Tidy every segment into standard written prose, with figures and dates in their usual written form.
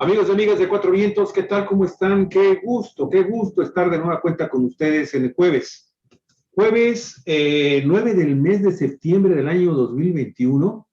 Amigos y amigas de Cuatro Vientos, ¿qué tal? ¿Cómo están? Qué gusto estar de nueva cuenta con ustedes en el jueves. Jueves 9 del mes de septiembre del año 2021.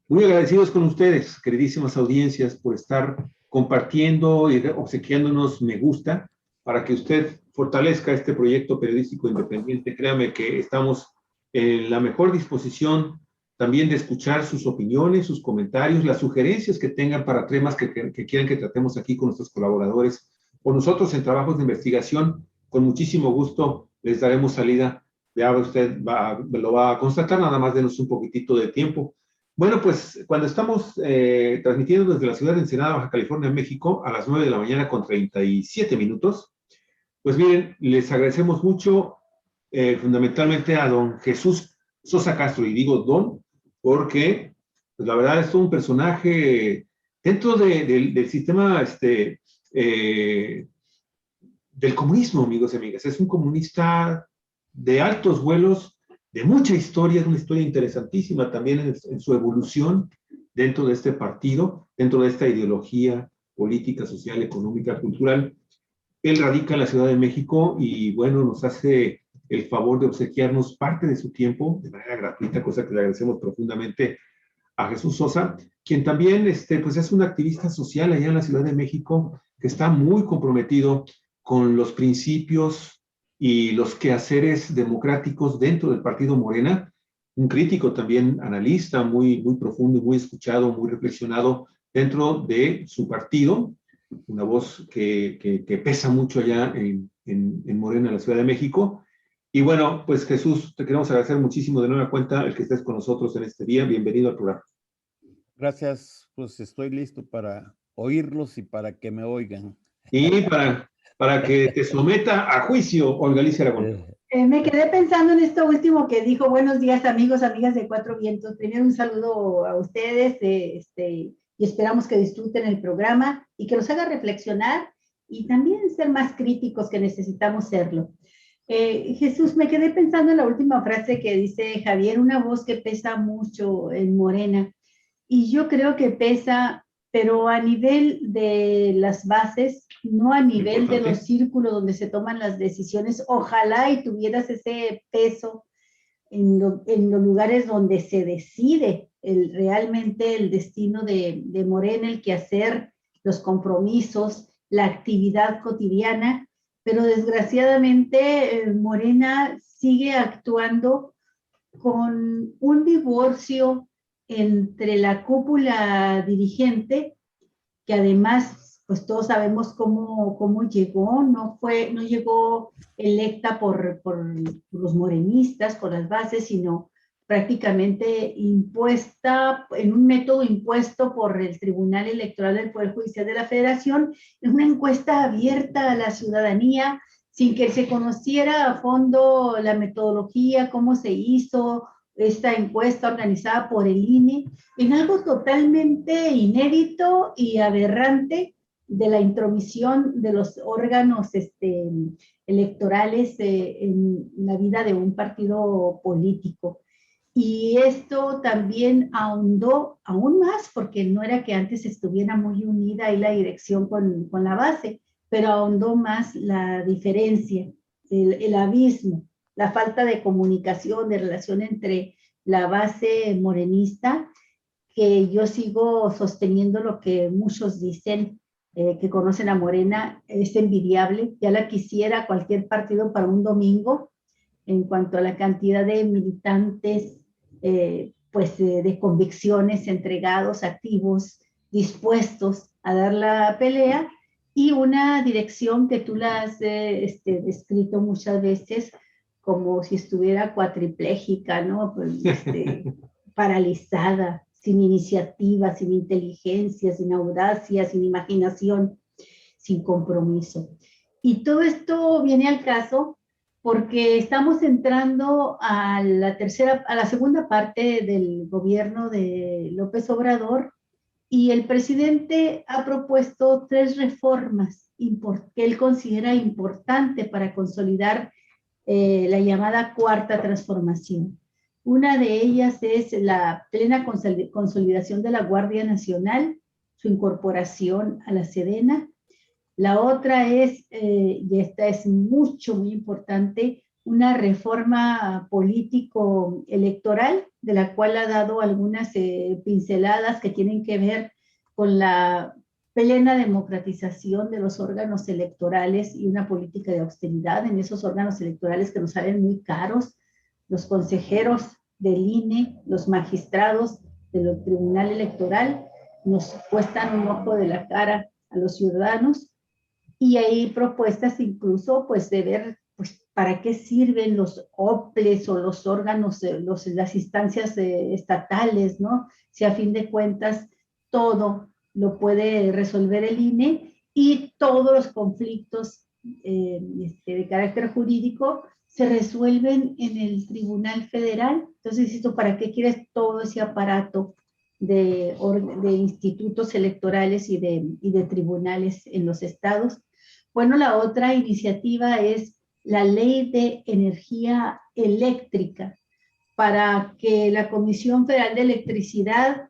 Muy agradecidos con ustedes, queridísimas audiencias, por estar compartiendo y obsequiándonos me gusta para que usted fortalezca este proyecto periodístico independiente. Créame que estamos en la mejor disposición también de escuchar sus opiniones, sus comentarios, las sugerencias que tengan para temas que quieran que tratemos aquí con nuestros colaboradores o nosotros en trabajos de investigación. Con muchísimo gusto les daremos salida. Ya usted lo va a constatar, nada más denos un poquitito de tiempo. Bueno, pues cuando estamos transmitiendo desde la ciudad de Ensenada, Baja California, México, a las 9 de la mañana con 37 minutos, pues miren, les agradecemos mucho fundamentalmente a don Jesús Sosa Castro, y digo don porque pues la verdad es todo un personaje dentro del sistema del comunismo, amigos y amigas. Es un comunista de altos vuelos, de mucha historia, es una historia interesantísima también en su evolución dentro de este partido, dentro de esta ideología política, social, económica, cultural. Él radica en la Ciudad de México y, bueno, nos hace el favor de obsequiarnos parte de su tiempo de manera gratuita, cosa que le agradecemos profundamente a Jesús Sosa, quien también pues es un activista social allá en la Ciudad de México que está muy comprometido con los principios y los quehaceres democráticos dentro del partido Morena, un crítico también, analista muy profundo, muy escuchado, muy reflexionado dentro de su partido, una voz que pesa mucho allá en Morena, en la Ciudad de México. Y bueno, pues Jesús, te queremos agradecer muchísimo de nueva cuenta el que estés con nosotros en este día. Bienvenido al programa. Gracias, pues estoy listo para oírlos y para que me oigan. Y para que te someta a juicio, Olga Alicia Aragón. Me quedé pensando en esto último que dijo. Buenos días, amigos, amigas de Cuatro Vientos. Primero un saludo a ustedes y esperamos que disfruten el programa y que los haga reflexionar y también ser más críticos, que necesitamos serlo. Jesús, me quedé pensando en la última frase que dice Javier, una voz que pesa mucho en Morena. Y yo creo que pesa, pero a nivel de las bases, no a nivel de los círculos donde se toman las decisiones. Ojalá y tuvieras ese peso en los lugares donde se decide realmente el destino de Morena, el quehacer, los compromisos, la actividad cotidiana, pero desgraciadamente Morena sigue actuando con un divorcio entre la cúpula dirigente, que además, pues todos sabemos cómo llegó. No llegó electa por los morenistas, por las bases, sino prácticamente impuesta, en un método impuesto por el Tribunal Electoral del Poder Judicial de la Federación, en una encuesta abierta a la ciudadanía, sin que se conociera a fondo la metodología, cómo se hizo esta encuesta organizada por el INE, en algo totalmente inédito y aberrante de la intromisión de los órganos electorales en la vida de un partido político. Y esto también ahondó aún más, porque no era que antes estuviera muy unida ahí la dirección con la base, pero ahondó más la diferencia, el abismo, la falta de comunicación, de relación entre la base morenista, que yo sigo sosteniendo lo que muchos dicen, que conocen a Morena, es envidiable. Ya la quisiera cualquier partido para un domingo, en cuanto a la cantidad de militantes, de convicciones, entregados, activos, dispuestos a dar la pelea, y una dirección que tú la has descrito muchas veces como si estuviera cuatripléjica, ¿no? Pues, paralizada, sin iniciativa, sin inteligencia, sin audacia, sin imaginación, sin compromiso. Y todo esto viene al caso porque estamos entrando a la segunda parte del gobierno de López Obrador, y el presidente ha propuesto 3 reformas que él considera importante para consolidar la llamada cuarta transformación. Una de ellas es la plena consolidación de la Guardia Nacional, su incorporación a la Sedena. La otra es, y esta es muy importante, una reforma político-electoral, de la cual ha dado algunas pinceladas que tienen que ver con la plena democratización de los órganos electorales y una política de austeridad en esos órganos electorales que nos salen muy caros. Los consejeros del INE, los magistrados del Tribunal Electoral, nos cuestan un ojo de la cara a los ciudadanos. Y hay propuestas incluso pues de ver pues para qué sirven los OPLES o los órganos, las instancias estatales, ¿no? Si a fin de cuentas todo lo puede resolver el INE y todos los conflictos de carácter jurídico se resuelven en el Tribunal Federal. Entonces, ¿esto para qué quieres todo ese aparato de institutos electorales y de tribunales en los estados? Bueno, la otra iniciativa es la Ley de Energía Eléctrica, para que la Comisión Federal de Electricidad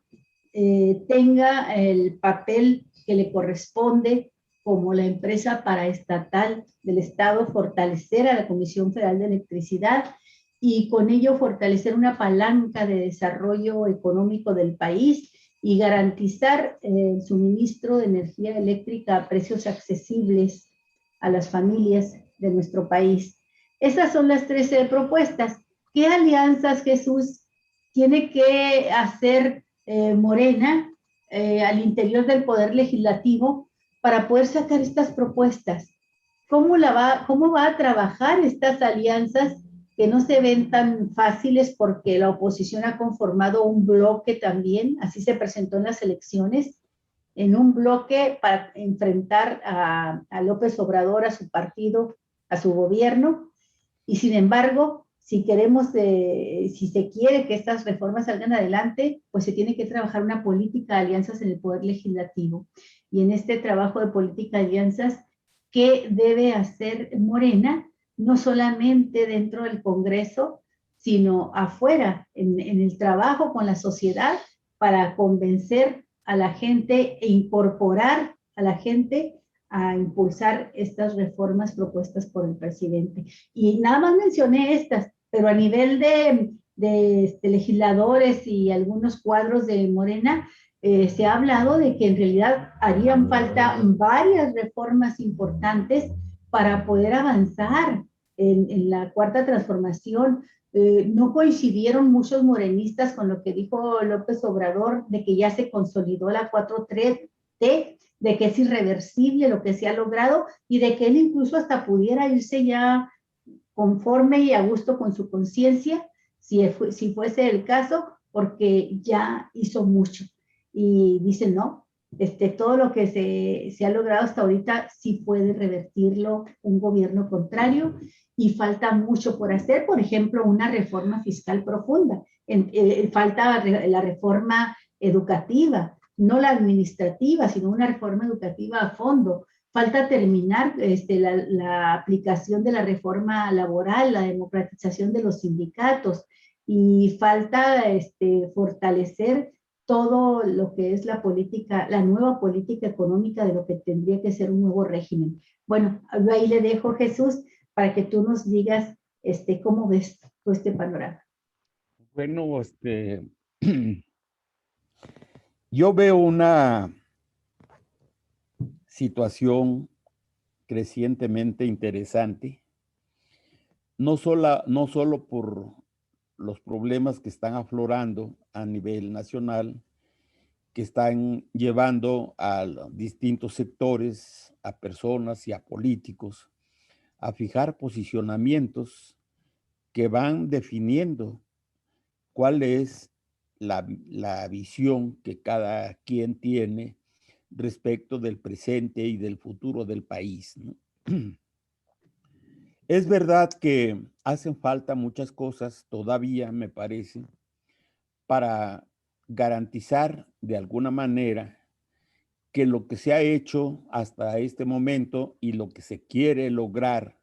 tenga el papel que le corresponde como la empresa paraestatal del Estado, fortalecer a la Comisión Federal de Electricidad y con ello fortalecer una palanca de desarrollo económico del país y garantizar el suministro de energía eléctrica a precios accesibles a las familias de nuestro país. Esas son las 13 propuestas. ¿Qué alianzas, Jesús, tiene que hacer Morena al interior del Poder Legislativo para poder sacar estas propuestas? ¿Cómo va a trabajar estas alianzas que no se ven tan fáciles porque la oposición ha conformado un bloque también, así se presentó en las elecciones, en un bloque para enfrentar a López Obrador, a su partido, a su gobierno? Y sin embargo, si se quiere que estas reformas salgan adelante, pues se tiene que trabajar una política de alianzas en el Poder Legislativo. Y en este trabajo de política de alianzas, ¿qué debe hacer Morena? No solamente dentro del Congreso, sino afuera, en el trabajo con la sociedad, para convencer a la gente e incorporar a la gente a impulsar estas reformas propuestas por el presidente. Y nada más mencioné estas, pero a nivel de legisladores y algunos cuadros de Morena, se ha hablado de que en realidad harían falta varias reformas importantes para poder avanzar en la cuarta transformación. No coincidieron muchos morenistas con lo que dijo López Obrador de que ya se consolidó la 4T, de que es irreversible lo que se ha logrado y de que él incluso hasta pudiera irse ya conforme y a gusto con su conciencia, si fuese el caso, porque ya hizo mucho. Y dicen, no, todo lo que se ha logrado hasta ahorita sí puede revertirlo un gobierno contrario y falta mucho por hacer. Por ejemplo, una reforma fiscal profunda. Falta la reforma educativa, no la administrativa, sino una reforma educativa a fondo. Falta terminar la aplicación de la reforma laboral, la democratización de los sindicatos, y falta fortalecer todo lo que es la política, la nueva política económica de lo que tendría que ser un nuevo régimen. Bueno, ahí le dejo, Jesús, para que tú nos digas cómo ves todo este panorama. Bueno, yo veo una situación crecientemente interesante, no solo por los problemas que están aflorando a nivel nacional, que están llevando a distintos sectores, a personas y a políticos a fijar posicionamientos que van definiendo cuál es la visión que cada quien tiene respecto del presente y del futuro del país, ¿no? Es verdad que hacen falta muchas cosas todavía, me parece, para garantizar de alguna manera que lo que se ha hecho hasta este momento y lo que se quiere lograr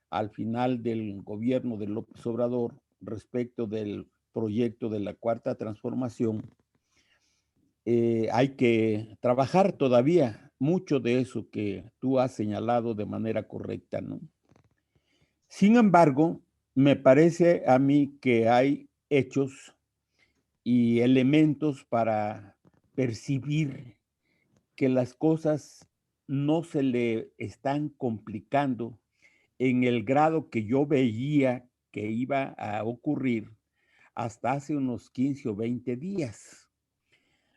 al final del gobierno de López Obrador respecto del proyecto de la Cuarta Transformación hay que trabajar todavía mucho de eso que tú has señalado de manera correcta, ¿no? Sin embargo, me parece a mí que hay hechos y elementos para percibir que las cosas no se le están complicando en el grado que yo veía que iba a ocurrir hasta hace unos 15 o 20 días.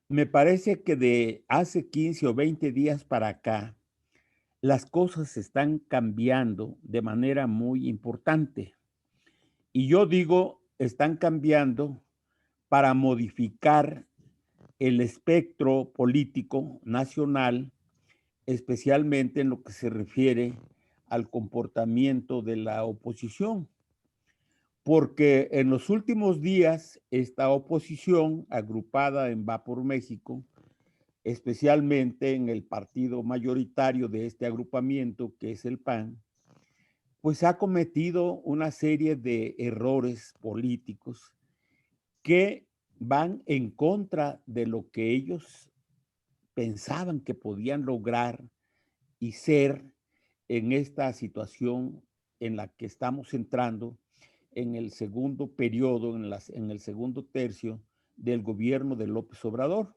Me parece que de hace 15 o 20 días para acá, las cosas están cambiando de manera muy importante. Y yo digo, están cambiando para modificar el espectro político nacional, especialmente en lo que se refiere al comportamiento de la oposición. Porque en los últimos días, esta oposición agrupada en Va por México, especialmente en el partido mayoritario de este agrupamiento, que es el PAN, pues ha cometido una serie de errores políticos que van en contra de lo que ellos pensaban que podían lograr y ser en esta situación en la que estamos entrando en el segundo periodo, en el segundo tercio del gobierno de López Obrador.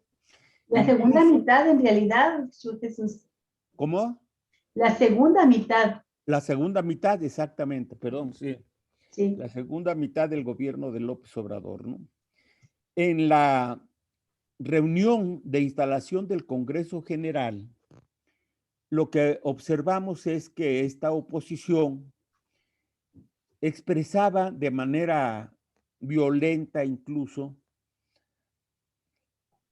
La segunda mitad, en realidad, Jesús. ¿Cómo? La segunda mitad. La segunda mitad, exactamente, perdón, sí. Sí. La segunda mitad del gobierno de López Obrador, ¿no? En la reunión de instalación del Congreso General, lo que observamos es que esta oposición expresaba de manera violenta incluso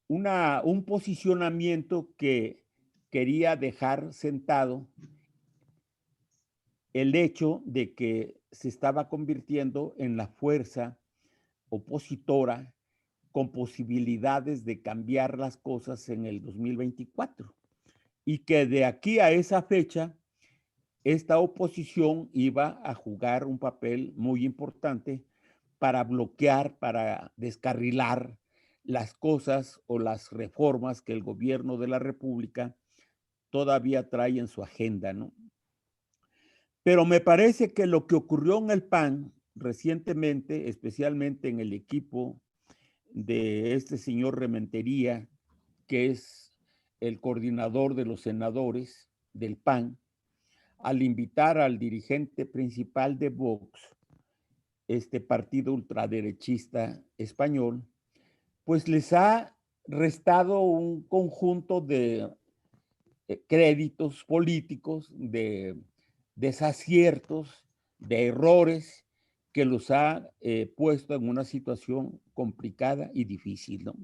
un posicionamiento que quería dejar sentado el hecho de que se estaba convirtiendo en la fuerza opositora con posibilidades de cambiar las cosas en el 2024 y que de aquí a esa fecha esta oposición iba a jugar un papel muy importante para bloquear, para descarrilar las cosas o las reformas que el gobierno de la República todavía trae en su agenda, ¿no? Pero me parece que lo que ocurrió en el PAN recientemente, especialmente en el equipo de este señor Rementería, que es el coordinador de los senadores del PAN, al invitar al dirigente principal de Vox, este partido ultraderechista español, pues les ha restado un conjunto de créditos políticos, de desaciertos, de errores que los ha puesto en una situación complicada y difícil, ¿no?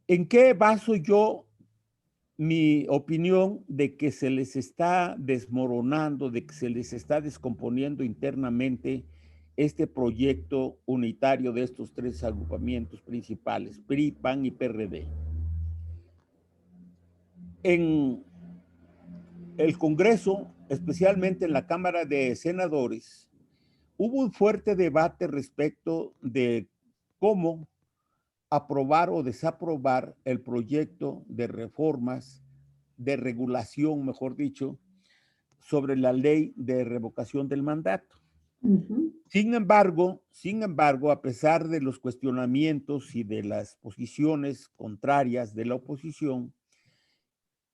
¿En qué baso yo mi opinión de que se les está desmoronando, de que se les está descomponiendo internamente este proyecto unitario de estos tres agrupamientos principales, PRI, PAN y PRD? En el Congreso, especialmente en la Cámara de Senadores, hubo un fuerte debate respecto de cómo aprobar o desaprobar el proyecto de reformas, de regulación, mejor dicho, sobre la ley de revocación del mandato. Sin embargo, a pesar de los cuestionamientos y de las posiciones contrarias de la oposición,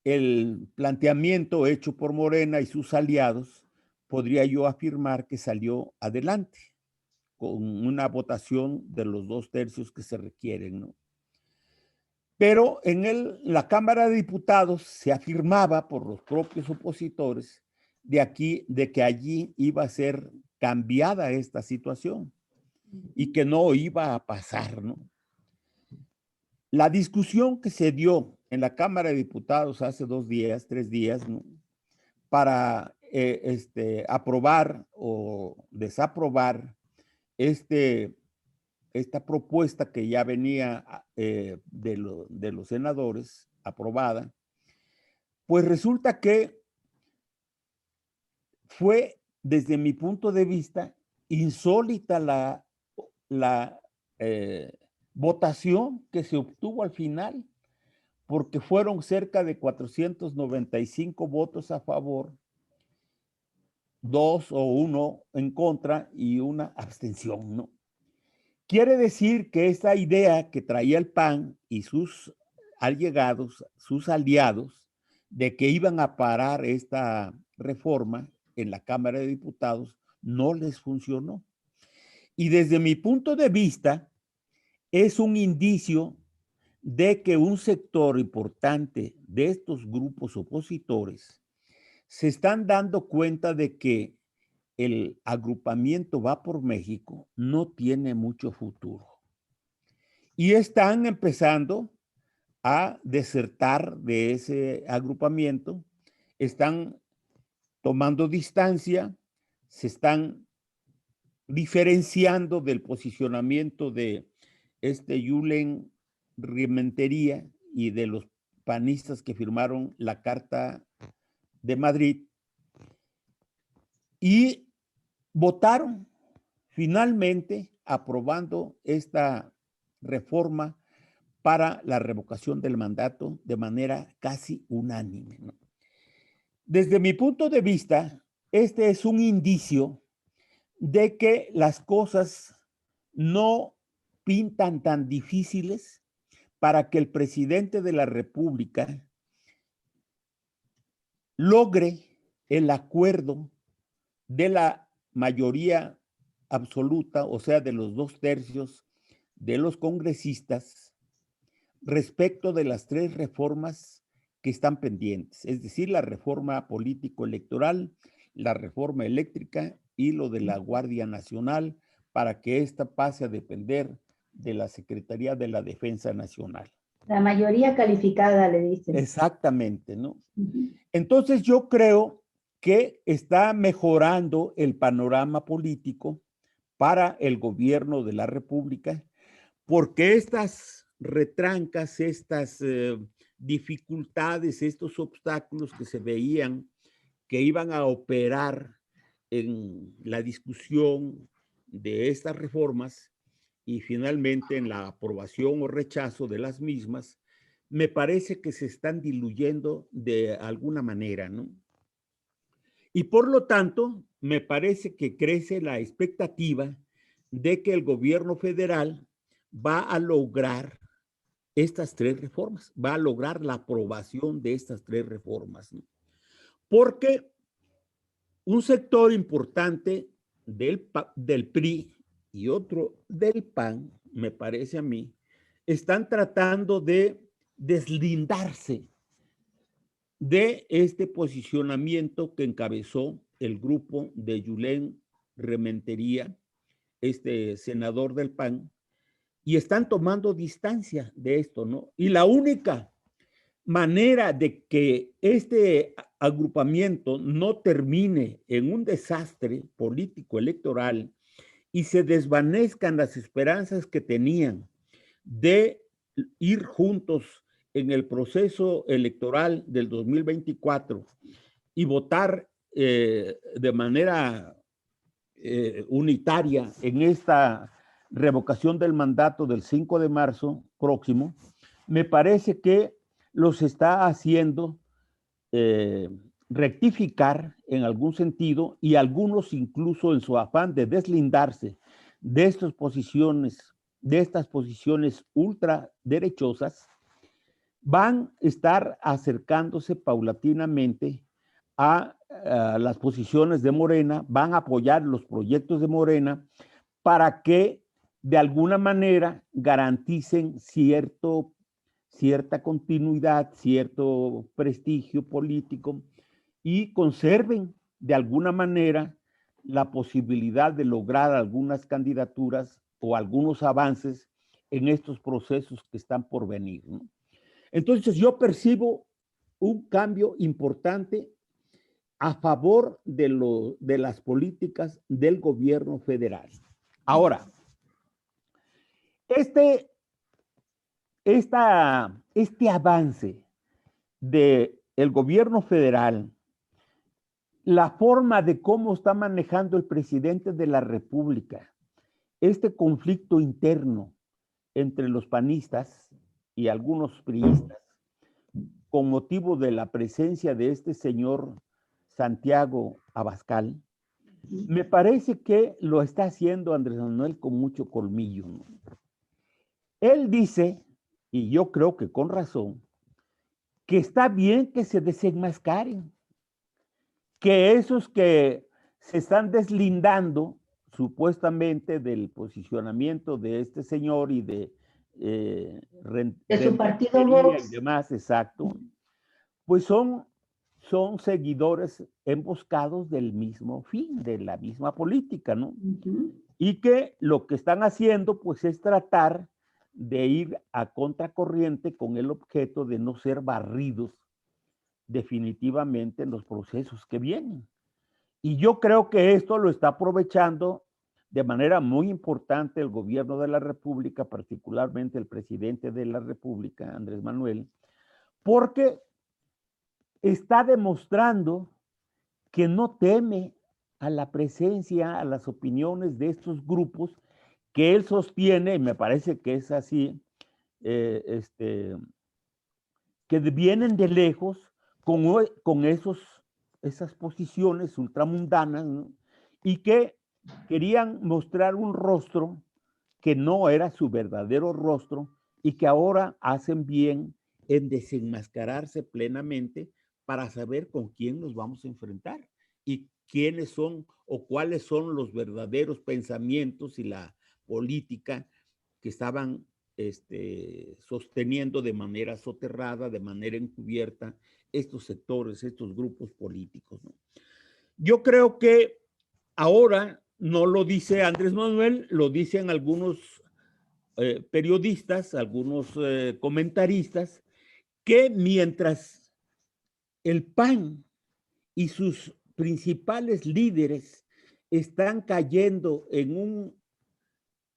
el planteamiento hecho por Morena y sus aliados, podría yo afirmar que salió adelante con una votación de los 2/3 que se requieren, ¿no? Pero en la Cámara de Diputados se afirmaba por los propios opositores de que allí iba a ser cambiada esta situación y que no iba a pasar, ¿no? La discusión que se dio en la Cámara de Diputados hace 2 días, 3 días, ¿no?, para aprobar o desaprobar esta propuesta que ya venía de los senadores aprobada, pues resulta que fue, desde mi punto de vista, insólita la votación que se obtuvo al final, porque fueron cerca de 495 votos a favor, 2 o 1 en contra y una abstención, ¿no? Quiere decir que esa idea que traía el PAN y sus allegados, sus aliados, de que iban a parar esta reforma en la Cámara de Diputados, no les funcionó. Y desde mi punto de vista, es un indicio de que un sector importante de estos grupos opositores se están dando cuenta de que el agrupamiento Va por México no tiene mucho futuro. Y están empezando a desertar de ese agrupamiento, están tomando distancia, se están diferenciando del posicionamiento de Julen Rementería y de los panistas que firmaron la Carta de Madrid y votaron finalmente aprobando esta reforma para la revocación del mandato de manera casi unánime, ¿no? Desde mi punto de vista, este es un indicio de que las cosas no pintan tan difíciles para que el presidente de la República logre el acuerdo de la mayoría absoluta, o sea, de los 2/3 de los congresistas, respecto de las 3 reformas que están pendientes, es decir, la reforma político-electoral, la reforma eléctrica y lo de la Guardia Nacional, para que ésta pase a depender de la Secretaría de la Defensa Nacional. La mayoría calificada, le dicen. Exactamente, ¿no? Entonces yo creo que está mejorando el panorama político para el gobierno de la República, porque estas retrancas, estas dificultades, estos obstáculos que se veían que iban a operar en la discusión de estas reformas y finalmente en la aprobación o rechazo de las mismas, me parece que se están diluyendo de alguna manera, ¿no? Y por lo tanto, me parece que crece la expectativa de que el gobierno federal va a lograr estas 3 reformas, va a lograr la aprobación de estas 3 reformas, ¿no? Porque un sector importante del PRI y otro del PAN, me parece a mí, están tratando de deslindarse de este posicionamiento que encabezó el grupo de Julen Rementería, este senador del PAN, y están tomando distancia de esto, ¿no? Y la única manera de que este agrupamiento no termine en un desastre político electoral y se desvanezcan las esperanzas que tenían de ir juntos en el proceso electoral del 2024 y votar de manera unitaria en esta revocación del mandato del 5 de marzo próximo, me parece que los está haciendo rectificar en algún sentido y algunos incluso en su afán de deslindarse de estas posiciones ultraderechosas, van a estar acercándose paulatinamente a las posiciones de Morena, van a apoyar los proyectos de Morena para que de alguna manera garanticen cierta continuidad, cierto prestigio político y conserven de alguna manera la posibilidad de lograr algunas candidaturas o algunos avances en estos procesos que están por venir, ¿no? Entonces yo percibo un cambio importante a favor de las políticas del gobierno federal. Ahora, este avance del gobierno federal, la forma de cómo está manejando el presidente de la República, este conflicto interno entre los panistas y algunos priistas con motivo de la presencia de este señor Santiago Abascal. Me parece que lo está haciendo Andrés Manuel con mucho colmillo, ¿no? Él dice, y yo creo que con razón, que está bien que se desenmascaren, que esos que se están deslindando supuestamente del posicionamiento de este señor y de su partido Vox y demás, exacto, pues son seguidores emboscados del mismo fin, de la misma política, ¿no? Y que lo que están haciendo, pues, es tratar de ir a contracorriente con el objeto de no ser barridos definitivamente en los procesos que vienen. Y yo creo que esto lo está aprovechando de manera muy importante el gobierno de la República, particularmente el presidente de la República, Andrés Manuel, porque está demostrando que no teme a la presencia, a las opiniones de estos grupos que él sostiene, y me parece que es así, que vienen de lejos con esas posiciones ultramundanas, ¿no? Y que querían mostrar un rostro que no era su verdadero rostro y que ahora hacen bien en desenmascararse plenamente para saber con quién nos vamos a enfrentar y quiénes son o cuáles son los verdaderos pensamientos y la política que estaban sosteniendo de manera soterrada, de manera encubierta, estos sectores, estos grupos políticos, ¿no? Yo creo que ahora no lo dice Andrés Manuel, lo dicen algunos periodistas, algunos comentaristas, que mientras el PAN y sus principales líderes están cayendo en un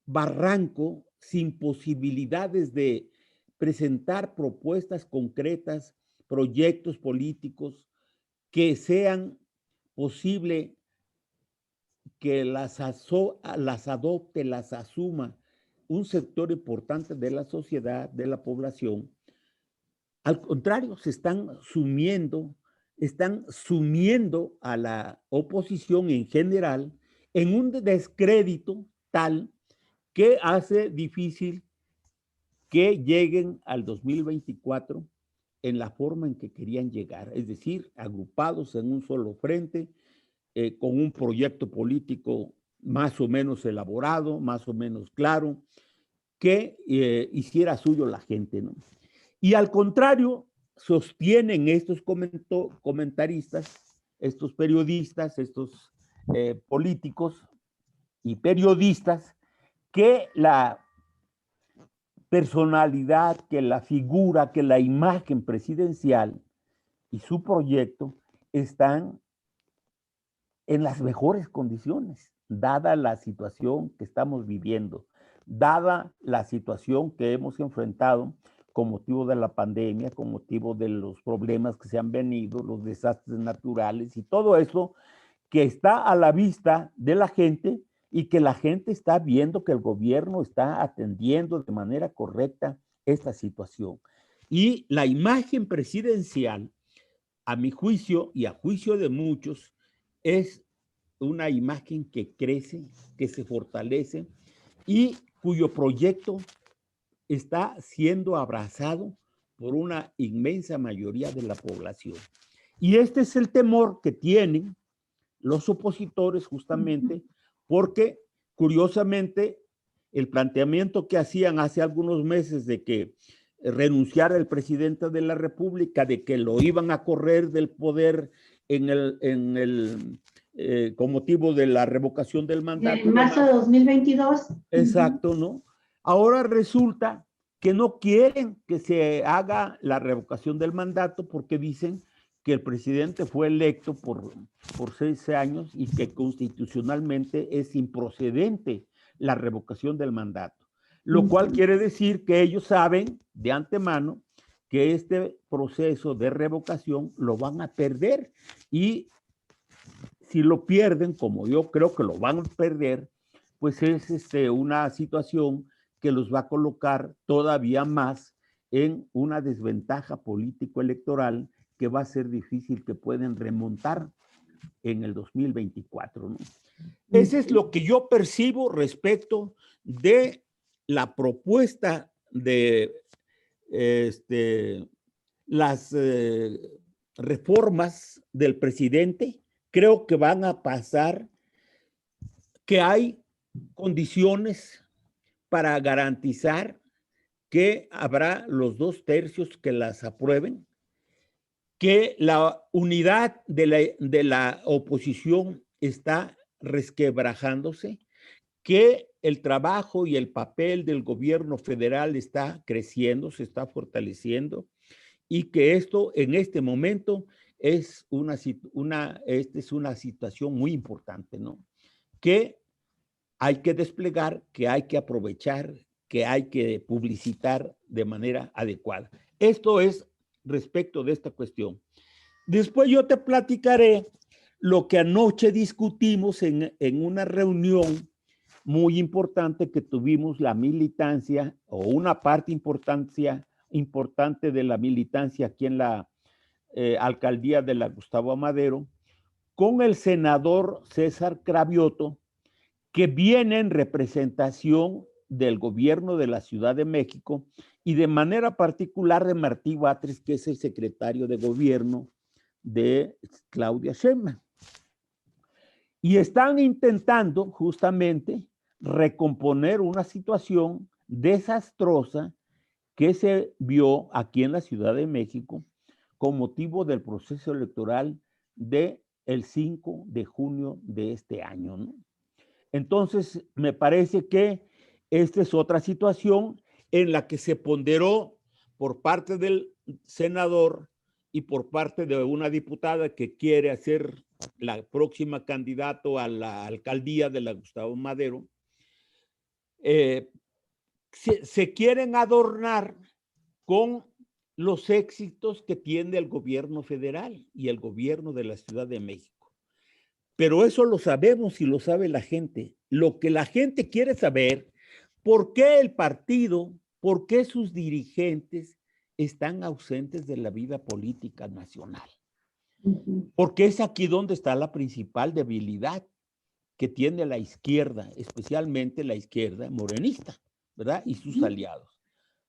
barranco sin posibilidades de presentar propuestas concretas, proyectos políticos que sean posible que las adopte, las asuma un sector importante de la sociedad, de la población. Al contrario, se están sumiendo a la oposición en general en un descrédito tal que hace difícil que lleguen al 2024 en la forma en que querían llegar, es decir, agrupados en un solo frente, con un proyecto político más o menos elaborado, más o menos claro, que hiciera suyo la gente, ¿no? Y al contrario, sostienen estos comentaristas, estos periodistas, estos políticos y periodistas, que la personalidad, que la figura, que la imagen presidencial y su proyecto están en las mejores condiciones, dada la situación que estamos viviendo, dada la situación que hemos enfrentado con motivo de la pandemia, con motivo de los problemas que se han venido, los desastres naturales y todo eso que está a la vista de la gente y que la gente está viendo que el gobierno está atendiendo de manera correcta esta situación. Y la imagen presidencial, a mi juicio y a juicio de muchos, es una imagen que crece, que se fortalece y cuyo proyecto está siendo abrazado por una inmensa mayoría de la población. Y este es el temor que tienen los opositores justamente porque, curiosamente, el planteamiento que hacían hace algunos meses de que renunciara el presidente de la República, de que lo iban a correr del poder con motivo de la revocación del mandato. En marzo de 2022. Exacto, ¿no? Ahora resulta que no quieren que se haga la revocación del mandato porque dicen que el presidente fue electo por 6 años y que constitucionalmente es improcedente la revocación del mandato. Lo cual quiere decir que ellos saben de antemano que este proceso de revocación lo van a perder y si lo pierden, como yo creo que lo van a perder, pues es una situación que los va a colocar todavía más en una desventaja político-electoral que va a ser difícil que pueden remontar en el 2024, ¿no? Ese es lo que yo percibo respecto de la propuesta de las reformas del presidente. Creo que van a pasar, que hay condiciones para garantizar que habrá los 2/3 que las aprueben, que la unidad de la oposición está resquebrajándose, que el trabajo y el papel del gobierno federal está creciendo, se está fortaleciendo, y que esto en este momento es una situación muy importante, ¿no? Que hay que desplegar, que hay que aprovechar, que hay que publicitar de manera adecuada. Esto es respecto de esta cuestión. Después yo te platicaré lo que anoche discutimos en una reunión muy importante que tuvimos la militancia, o una parte importante de la militancia aquí en la alcaldía de la Gustavo Amadero, con el senador César Cravioto, que viene en representación del gobierno de la Ciudad de México y de manera particular de Martí Batres, que es el secretario de gobierno de Claudia Sheinbaum. Y están intentando justamente recomponer una situación desastrosa que se vio aquí en la Ciudad de México con motivo del proceso electoral del 5 de junio de este año, ¿no? Entonces, me parece que esta es otra situación en la que se ponderó por parte del senador y por parte de una diputada que quiere hacer la próxima candidato a la alcaldía de la Gustavo Madero, se quieren adornar con los éxitos que tiene el gobierno federal y el gobierno de la Ciudad de México. Pero eso lo sabemos y lo sabe la gente. Lo que la gente quiere saber, ¿por qué el partido, por qué sus dirigentes están ausentes de la vida política nacional? Porque es aquí donde está la principal debilidad que tiene la izquierda, especialmente la izquierda morenista, ¿verdad? Y sus aliados.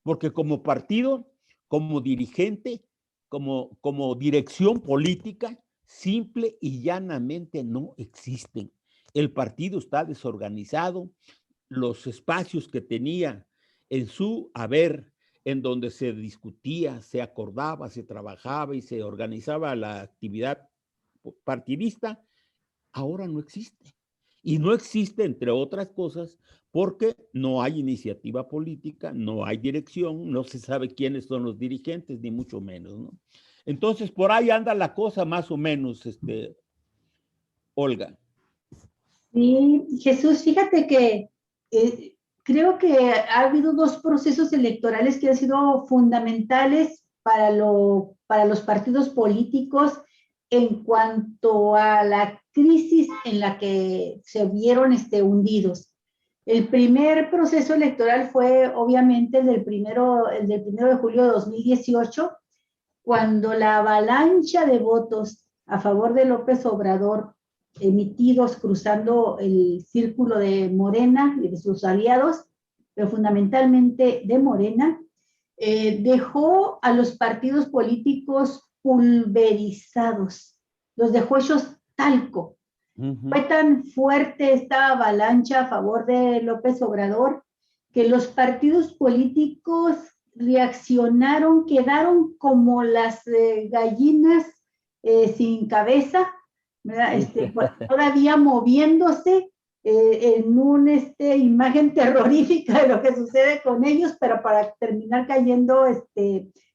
Porque como partido, como dirigente, como dirección política, simple y llanamente no existen. El partido está desorganizado, los espacios que tenía en su haber, en donde se discutía, se acordaba, se trabajaba y se organizaba la actividad partidista, ahora no existe. Y no existe, entre otras cosas, porque no hay iniciativa política, no hay dirección, no se sabe quiénes son los dirigentes, ni mucho menos, ¿no? Entonces, por ahí anda la cosa más o menos, Olga. Sí, Jesús, fíjate que creo que ha habido 2 procesos electorales que han sido fundamentales para los partidos políticos en cuanto a la crisis en la que se vieron hundidos. El primer proceso electoral fue obviamente el del 1 de julio de 2018, cuando la avalancha de votos a favor de López Obrador emitidos cruzando el círculo de Morena y de sus aliados, pero fundamentalmente de Morena, dejó a los partidos políticos pulverizados, los dejó hechos talco. Fue tan fuerte esta avalancha a favor de López Obrador que los partidos políticos reaccionaron, quedaron como las gallinas sin cabeza, ¿verdad? Todavía moviéndose en una imagen terrorífica de lo que sucede con ellos, pero para terminar cayendo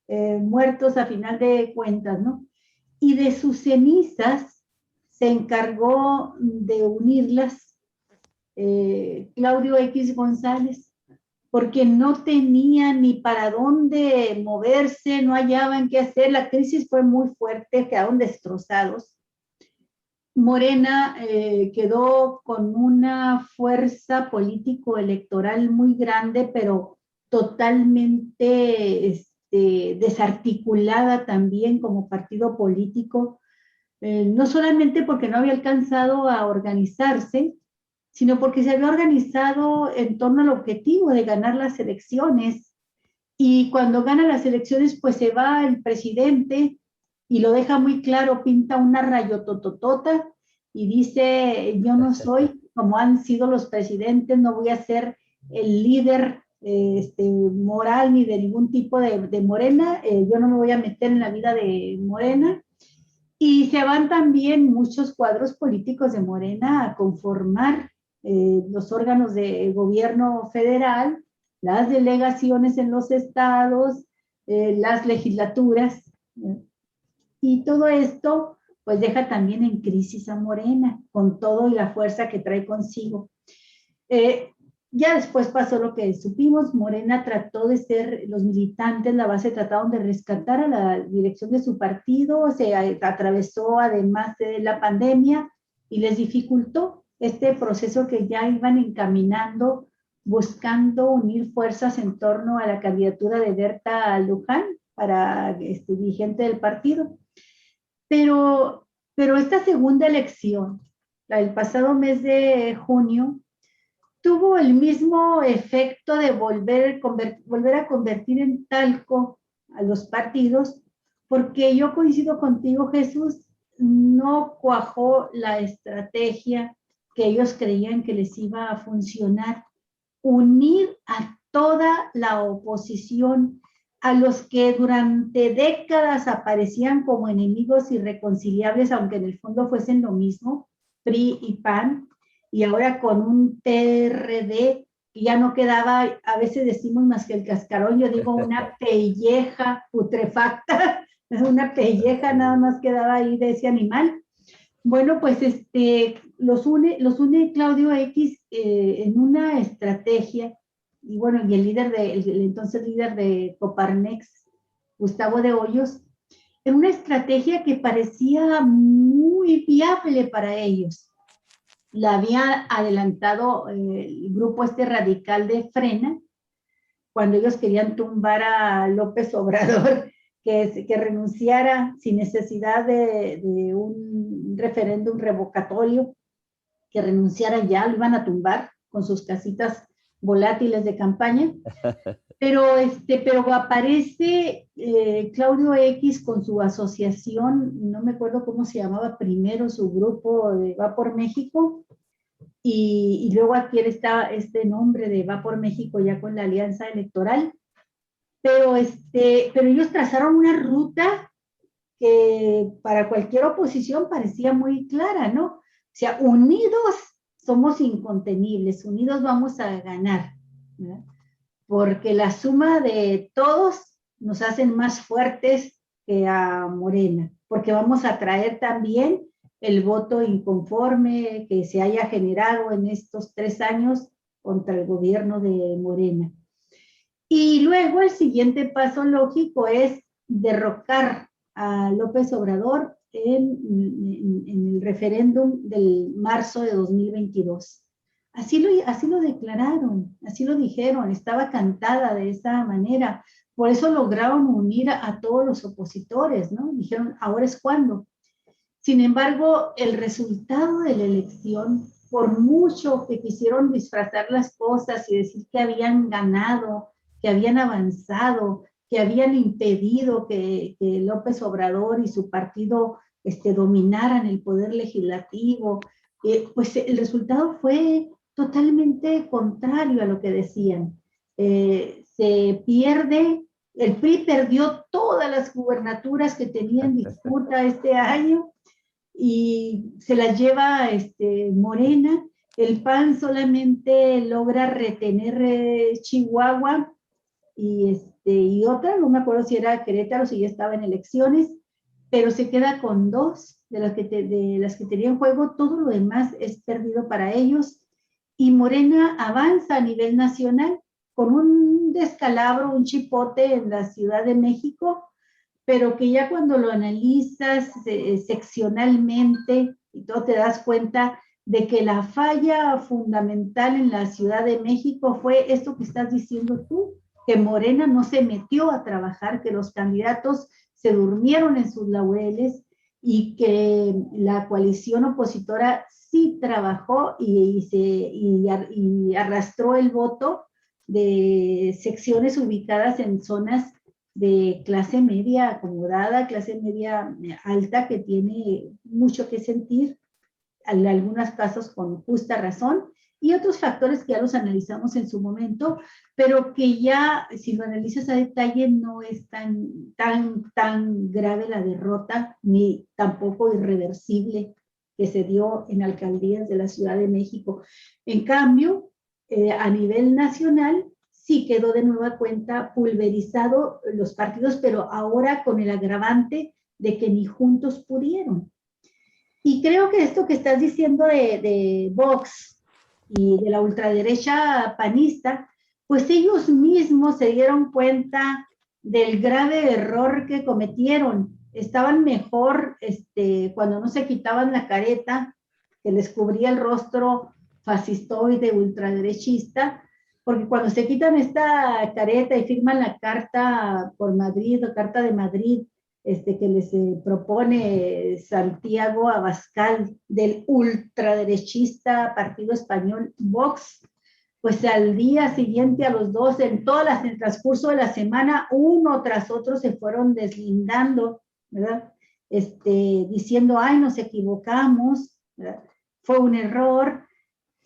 muertos a final de cuentas, ¿no? Y de sus cenizas se encargó de unirlas Claudio X González, porque no tenían ni para dónde moverse, no hallaban qué hacer, la crisis fue muy fuerte, quedaron destrozados. Morena quedó con una fuerza político-electoral muy grande, pero totalmente desarticulada también como partido político, no solamente porque no había alcanzado a organizarse, sino porque se había organizado en torno al objetivo de ganar las elecciones. Y cuando gana las elecciones, pues se va el presidente y lo deja muy claro, pinta una rayotototota y dice, yo no soy como han sido los presidentes, no voy a ser el líder moral ni de ningún tipo de Morena, yo no me voy a meter en la vida de Morena. Y se van también muchos cuadros políticos de Morena a conformar los órganos de gobierno federal, las delegaciones en los estados, las legislaturas. Y todo esto pues deja también en crisis a Morena, con todo y la fuerza que trae consigo. Ya después pasó lo que supimos, Morena trató de ser, los militantes, la base trataron de rescatar a la dirección de su partido, se atravesó además de la pandemia y les dificultó este proceso que ya iban encaminando, buscando unir fuerzas en torno a la candidatura de Berta Luján para dirigente del partido. Pero esta segunda elección, la del pasado mes de junio, tuvo el mismo efecto de volver a convertir en talco a los partidos, porque yo coincido contigo, Jesús, no cuajó la estrategia que ellos creían que les iba a funcionar. Unir a toda la oposición, a los que durante décadas aparecían como enemigos irreconciliables, aunque en el fondo fuesen lo mismo, PRI y PAN, y ahora con un PRD que ya no quedaba, a veces decimos más que el cascarón, yo digo una pelleja putrefacta, una pelleja nada más quedaba ahí de ese animal. Bueno, pues los une Claudio X en una estrategia, y bueno, y el entonces líder de Coparmex, Gustavo de Hoyos, en una estrategia que parecía muy viable para ellos. La había adelantado el grupo radical de Frena, cuando ellos querían tumbar a López Obrador, que renunciara sin necesidad de un referéndum revocatorio, que renunciara ya, lo iban a tumbar con sus casitas volátiles de campaña. Pero aparece Claudio X con su asociación, no me acuerdo cómo se llamaba primero, su grupo de Va por México, y luego adquiere este nombre de Va por México ya con la alianza electoral. Pero ellos trazaron una ruta que para cualquier oposición parecía muy clara, ¿no? O sea, unidos somos incontenibles, unidos vamos a ganar, ¿verdad? Porque la suma de todos nos hacen más fuertes que a Morena, porque vamos a traer también el voto inconforme que se haya generado en estos 3 años contra el gobierno de Morena. Y luego el siguiente paso lógico es derrocar a López Obrador en el referéndum del marzo de 2022. Así lo declararon, así lo dijeron, estaba cantada de esa manera. Por eso lograron unir a todos los opositores, ¿no? Dijeron, ahora es cuando. Sin embargo, el resultado de la elección, por mucho que quisieron disfrazar las cosas y decir que habían ganado, que habían avanzado, que habían impedido que López Obrador y su partido dominaran el poder legislativo, pues el resultado fue totalmente contrario a lo que decían. Se pierde, el PRI perdió todas las gubernaturas que tenía en disputa este año y se las lleva Morena. El PAN solamente logra retener Chihuahua y otra, no me acuerdo si era Querétaro, si ya estaba en elecciones, pero se queda con 2 de las que tenía en juego, todo lo demás es perdido para ellos, y Morena avanza a nivel nacional con un descalabro, un chipote en la Ciudad de México, pero que ya cuando lo analizas seccionalmente, y todo, te das cuenta de que la falla fundamental en la Ciudad de México fue esto que estás diciendo tú, que Morena no se metió a trabajar, que los candidatos se durmieron en sus laureles y que la coalición opositora sí trabajó y arrastró el voto de secciones ubicadas en zonas de clase media acomodada, clase media alta, que tiene mucho que sentir, en algunos casos con justa razón, y otros factores que ya los analizamos en su momento, pero que ya, si lo analizas a detalle, no es tan grave la derrota, ni tampoco irreversible que se dio en alcaldías de la Ciudad de México. En cambio, a nivel nacional, sí quedó de nueva cuenta pulverizado los partidos, pero ahora con el agravante de que ni juntos pudieron. Y creo que esto que estás diciendo de Vox y de la ultraderecha panista, pues ellos mismos se dieron cuenta del grave error que cometieron. Estaban mejor cuando no se quitaban la careta que les cubría el rostro fascistoide ultraderechista, porque cuando se quitan esta careta y firman la carta por Madrid o carta de Madrid, que les propone Santiago Abascal del ultraderechista partido español Vox, pues al día siguiente, a los dos, en el transcurso de la semana, uno tras otro se fueron deslindando, ¿verdad? Diciendo, ay, nos equivocamos, ¿verdad? Fue un error,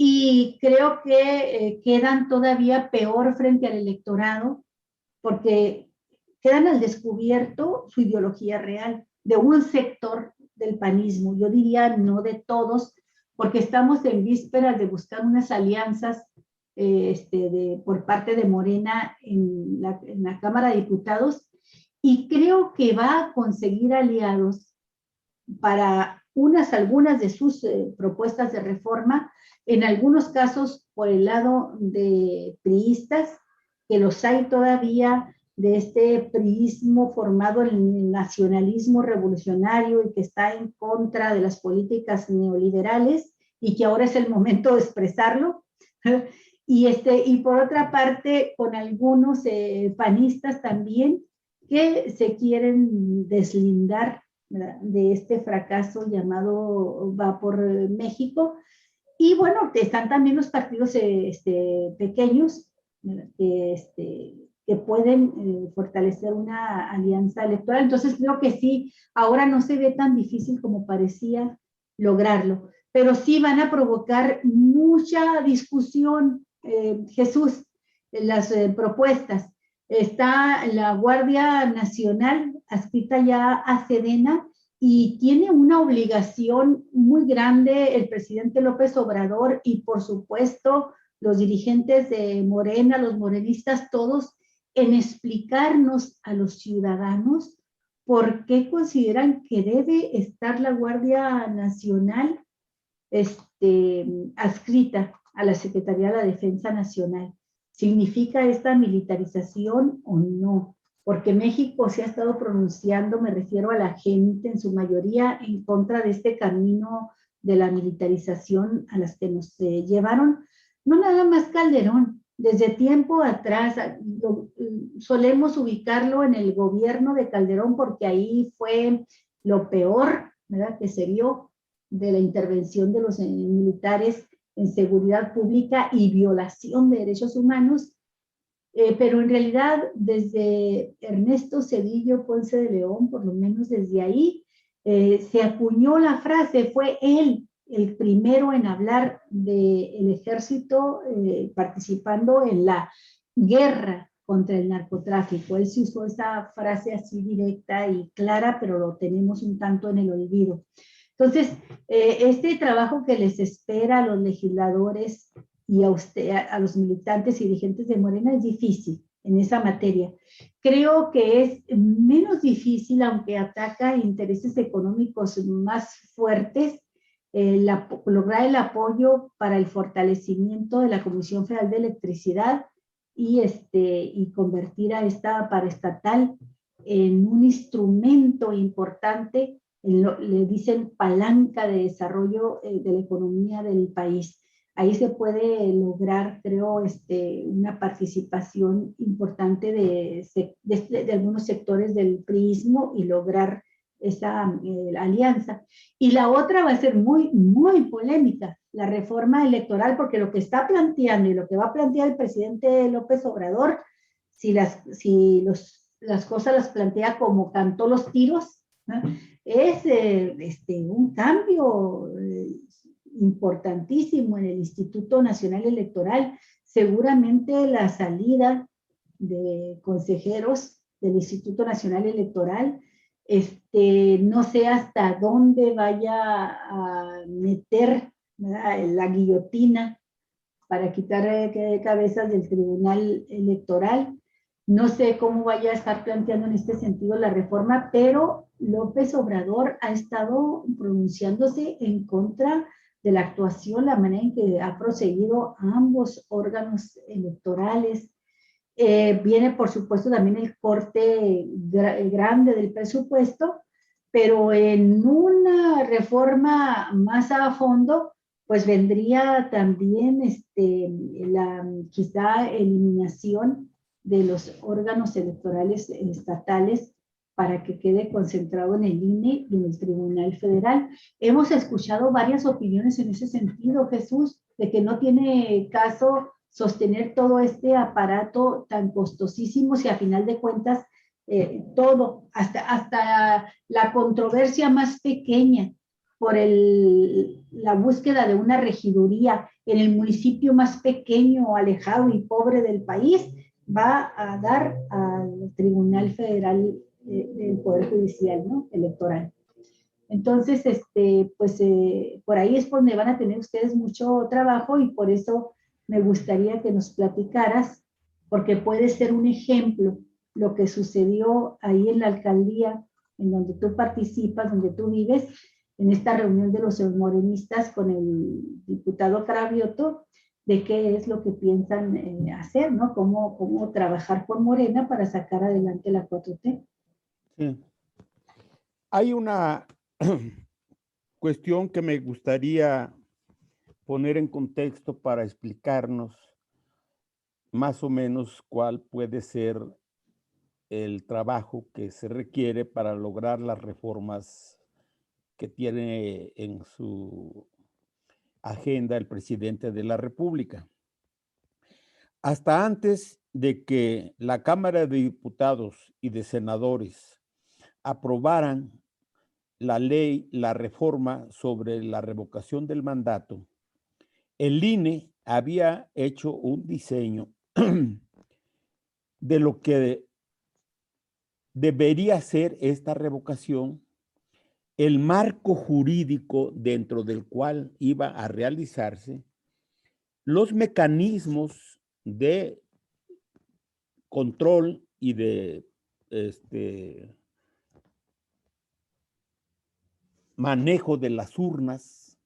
y creo que quedan todavía peor frente al electorado, porque quedan al descubierto su ideología real, de un sector del panismo, yo diría no de todos, porque estamos en vísperas de buscar unas alianzas por parte de Morena en la Cámara de Diputados, y creo que va a conseguir aliados para algunas de sus propuestas de reforma, en algunos casos por el lado de priistas, que los hay todavía, de este priismo formado en el nacionalismo revolucionario y que está en contra de las políticas neoliberales y que ahora es el momento de expresarlo. Y por otra parte, con algunos panistas también que se quieren deslindar, ¿verdad?, de este fracaso llamado Va por México. Y bueno, están también los partidos pequeños, que pueden fortalecer una alianza electoral. Entonces creo que sí, ahora no se ve tan difícil como parecía lograrlo, pero sí van a provocar mucha discusión, Jesús, en las propuestas. Está la Guardia Nacional adscrita ya a Sedena, y tiene una obligación muy grande el presidente López Obrador y por supuesto los dirigentes de Morena, los morenistas, todos, en explicarnos a los ciudadanos por qué consideran que debe estar la Guardia Nacional adscrita a la Secretaría de la Defensa Nacional. ¿Significa esta militarización o no? Porque México se ha estado pronunciando, me refiero a la gente en su mayoría, en contra de este camino de la militarización a las que nos llevaron, no nada más Calderón, desde tiempo atrás. Solemos ubicarlo en el gobierno de Calderón porque ahí fue lo peor, ¿verdad?, que se vio de la intervención de los militares en seguridad pública y violación de derechos humanos, pero en realidad desde Ernesto Zedillo Ponce de León, por lo menos desde ahí, se acuñó la frase, fue él el primero en hablar del ejército participando en la guerra contra el narcotráfico. Él sí usó esa frase así directa y clara, pero lo tenemos un tanto en el olvido. Entonces, este trabajo que les espera a los legisladores y a los militantes y dirigentes de Morena es difícil en esa materia. Creo que es menos difícil, aunque ataca intereses económicos más fuertes, lograr el apoyo para el fortalecimiento de la Comisión Federal de Electricidad y convertir a esta paraestatal en un instrumento importante le dicen palanca de desarrollo de la economía del país. Ahí se puede lograr, creo, una participación importante de algunos sectores del priismo y lograr esa alianza. Y la otra va a ser muy, muy polémica, la reforma electoral, porque lo que está planteando y lo que va a plantear el presidente López Obrador, si las cosas las plantea como cantó los tiros, ¿no? Es un cambio importantísimo en el Instituto Nacional Electoral. Seguramente la salida de consejeros del Instituto Nacional Electoral, no sé hasta dónde vaya a meter, ¿verdad?, la guillotina para quitar cabezas del Tribunal Electoral. No sé cómo vaya a estar planteando en este sentido la reforma, pero López Obrador ha estado pronunciándose en contra de la actuación, la manera en que ha procedido ambos órganos electorales. Viene, por supuesto, también el corte grande del presupuesto, pero en una reforma más a fondo, pues vendría también quizá eliminación de los órganos electorales estatales para que quede concentrado en el INE y en el Tribunal Federal. Hemos escuchado varias opiniones en ese sentido, Jesús, de que no tiene caso sostener todo este aparato tan costosísimo si a final de cuentas todo, hasta la controversia más pequeña por la búsqueda de una regiduría en el municipio más pequeño, alejado y pobre del país, va a dar al Tribunal Federal del Poder Judicial, ¿no?, electoral. Entonces, pues por ahí es por donde van a tener ustedes mucho trabajo y por eso me gustaría que nos platicaras, porque puede ser un ejemplo lo que sucedió ahí en la alcaldía, en donde tú participas, donde tú vives, en esta reunión de los morenistas con el diputado Cravioto, de qué es lo que piensan hacer, ¿no? Cómo trabajar por Morena para sacar adelante la 4T. Sí. Hay una cuestión que me gustaría poner en contexto para explicarnos más o menos cuál puede ser el trabajo que se requiere para lograr las reformas que tiene en su agenda el presidente de la República. Hasta antes de que la Cámara de Diputados y de Senadores aprobaran la ley, la reforma sobre la revocación del mandato, el INE había hecho un diseño de lo que debería ser esta revocación, el marco jurídico dentro del cual iba a realizarse, los mecanismos de control y de manejo de las urnas,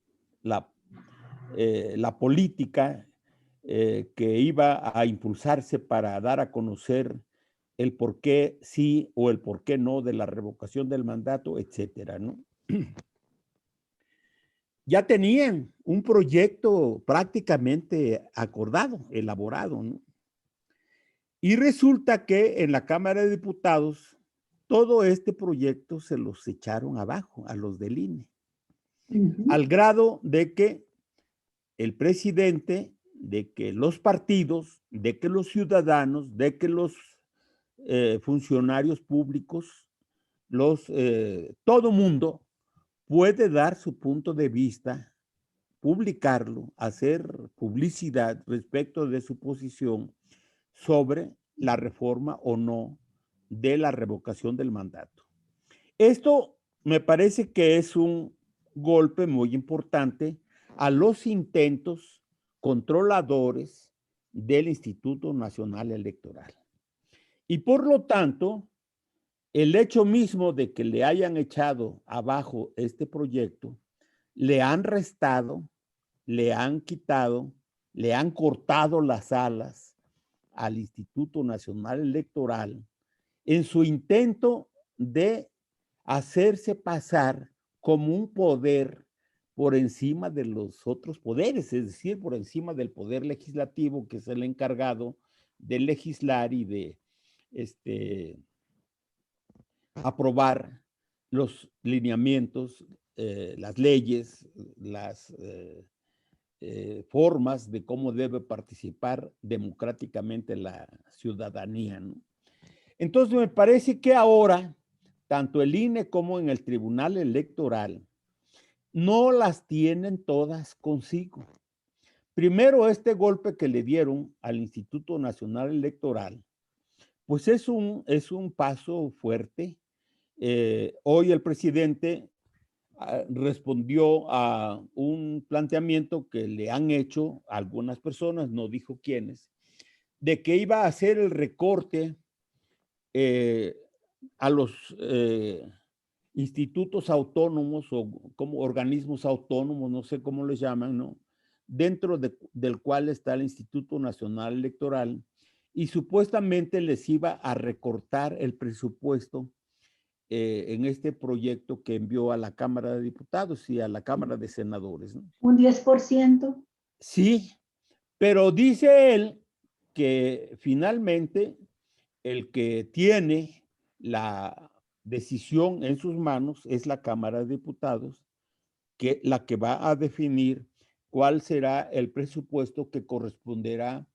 la política que iba a impulsarse para dar a conocer el por qué sí o el por qué no de la revocación del mandato, etcétera, ¿no? Ya tenían un proyecto prácticamente acordado, elaborado, ¿no? Y resulta que en la Cámara de Diputados todo este proyecto se los echaron abajo a los del INE, al grado de que el presidente, de que los partidos, de que los ciudadanos, de que los funcionarios públicos, todo mundo puede dar su punto de vista, publicarlo, hacer publicidad respecto de su posición sobre la reforma o no de la revocación del mandato. Esto me parece que es un golpe muy importante a los intentos controladores del Instituto Nacional Electoral. Y por lo tanto, el hecho mismo de que le hayan echado abajo este proyecto, le han restado, le han quitado, le han cortado las alas al Instituto Nacional Electoral en su intento de hacerse pasar como un poder por encima de los otros poderes, es decir, por encima del poder legislativo, que es el encargado de legislar y de aprobar los lineamientos, las leyes, las formas de cómo debe participar democráticamente la ciudadanía, ¿no? Entonces me parece que ahora, tanto el INE como en el Tribunal Electoral, no las tienen todas consigo. Primero, este golpe que le dieron al Instituto Nacional Electoral, pues es un paso fuerte. Hoy el presidente respondió a un planteamiento que le han hecho algunas personas, no dijo quiénes, de que iba a hacer el recorte a los institutos autónomos o como organismos autónomos, no sé cómo les llaman, ¿no? Dentro del cual está el Instituto Nacional Electoral, y supuestamente les iba a recortar el presupuesto en este proyecto que envió a la Cámara de Diputados y a la Cámara de Senadores, ¿no? Un 10%. Sí, pero dice él que finalmente el que tiene la decisión en sus manos es la Cámara de Diputados, que la que va a definir cuál será el presupuesto que corresponderá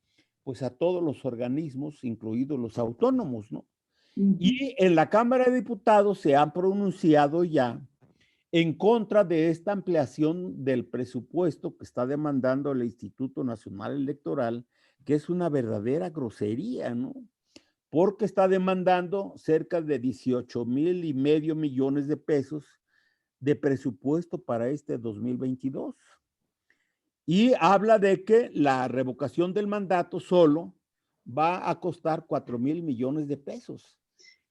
pues a todos los organismos, incluidos los autónomos, ¿no? Y en la Cámara de Diputados se han pronunciado ya en contra de esta ampliación del presupuesto que está demandando el Instituto Nacional Electoral, que es una verdadera grosería, ¿no? Porque está demandando cerca de 18,500,000 millones de pesos de presupuesto para este 2022. Y habla de que la revocación del mandato solo va a costar 4,000 millones de pesos.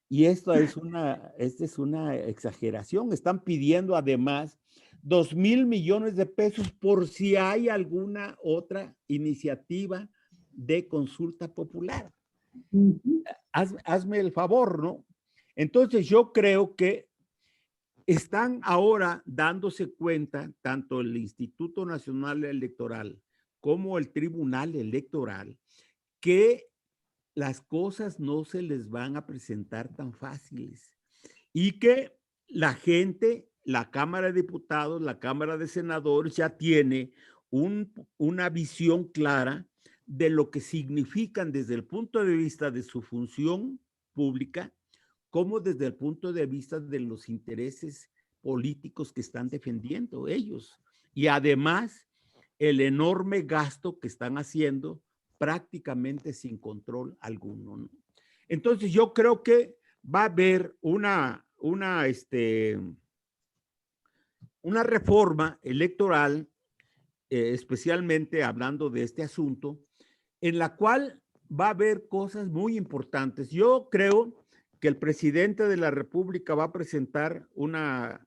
Y esta es una exageración. Están pidiendo además 2,000 millones de pesos por si hay alguna otra iniciativa de consulta popular. Hazme el favor, ¿no? Entonces yo creo que están ahora dándose cuenta, tanto el Instituto Nacional Electoral como el Tribunal Electoral, que las cosas no se les van a presentar tan fáciles y que la gente, la Cámara de Diputados, la Cámara de Senadores ya tiene una visión clara de lo que significan desde el punto de vista de su función pública, como desde el punto de vista de los intereses políticos que están defendiendo ellos. Y además, el enorme gasto que están haciendo prácticamente sin control alguno, ¿no? Entonces yo creo que va a haber una reforma electoral, especialmente hablando de este asunto, en la cual va a haber cosas muy importantes. Yo creo que el presidente de la República va a presentar una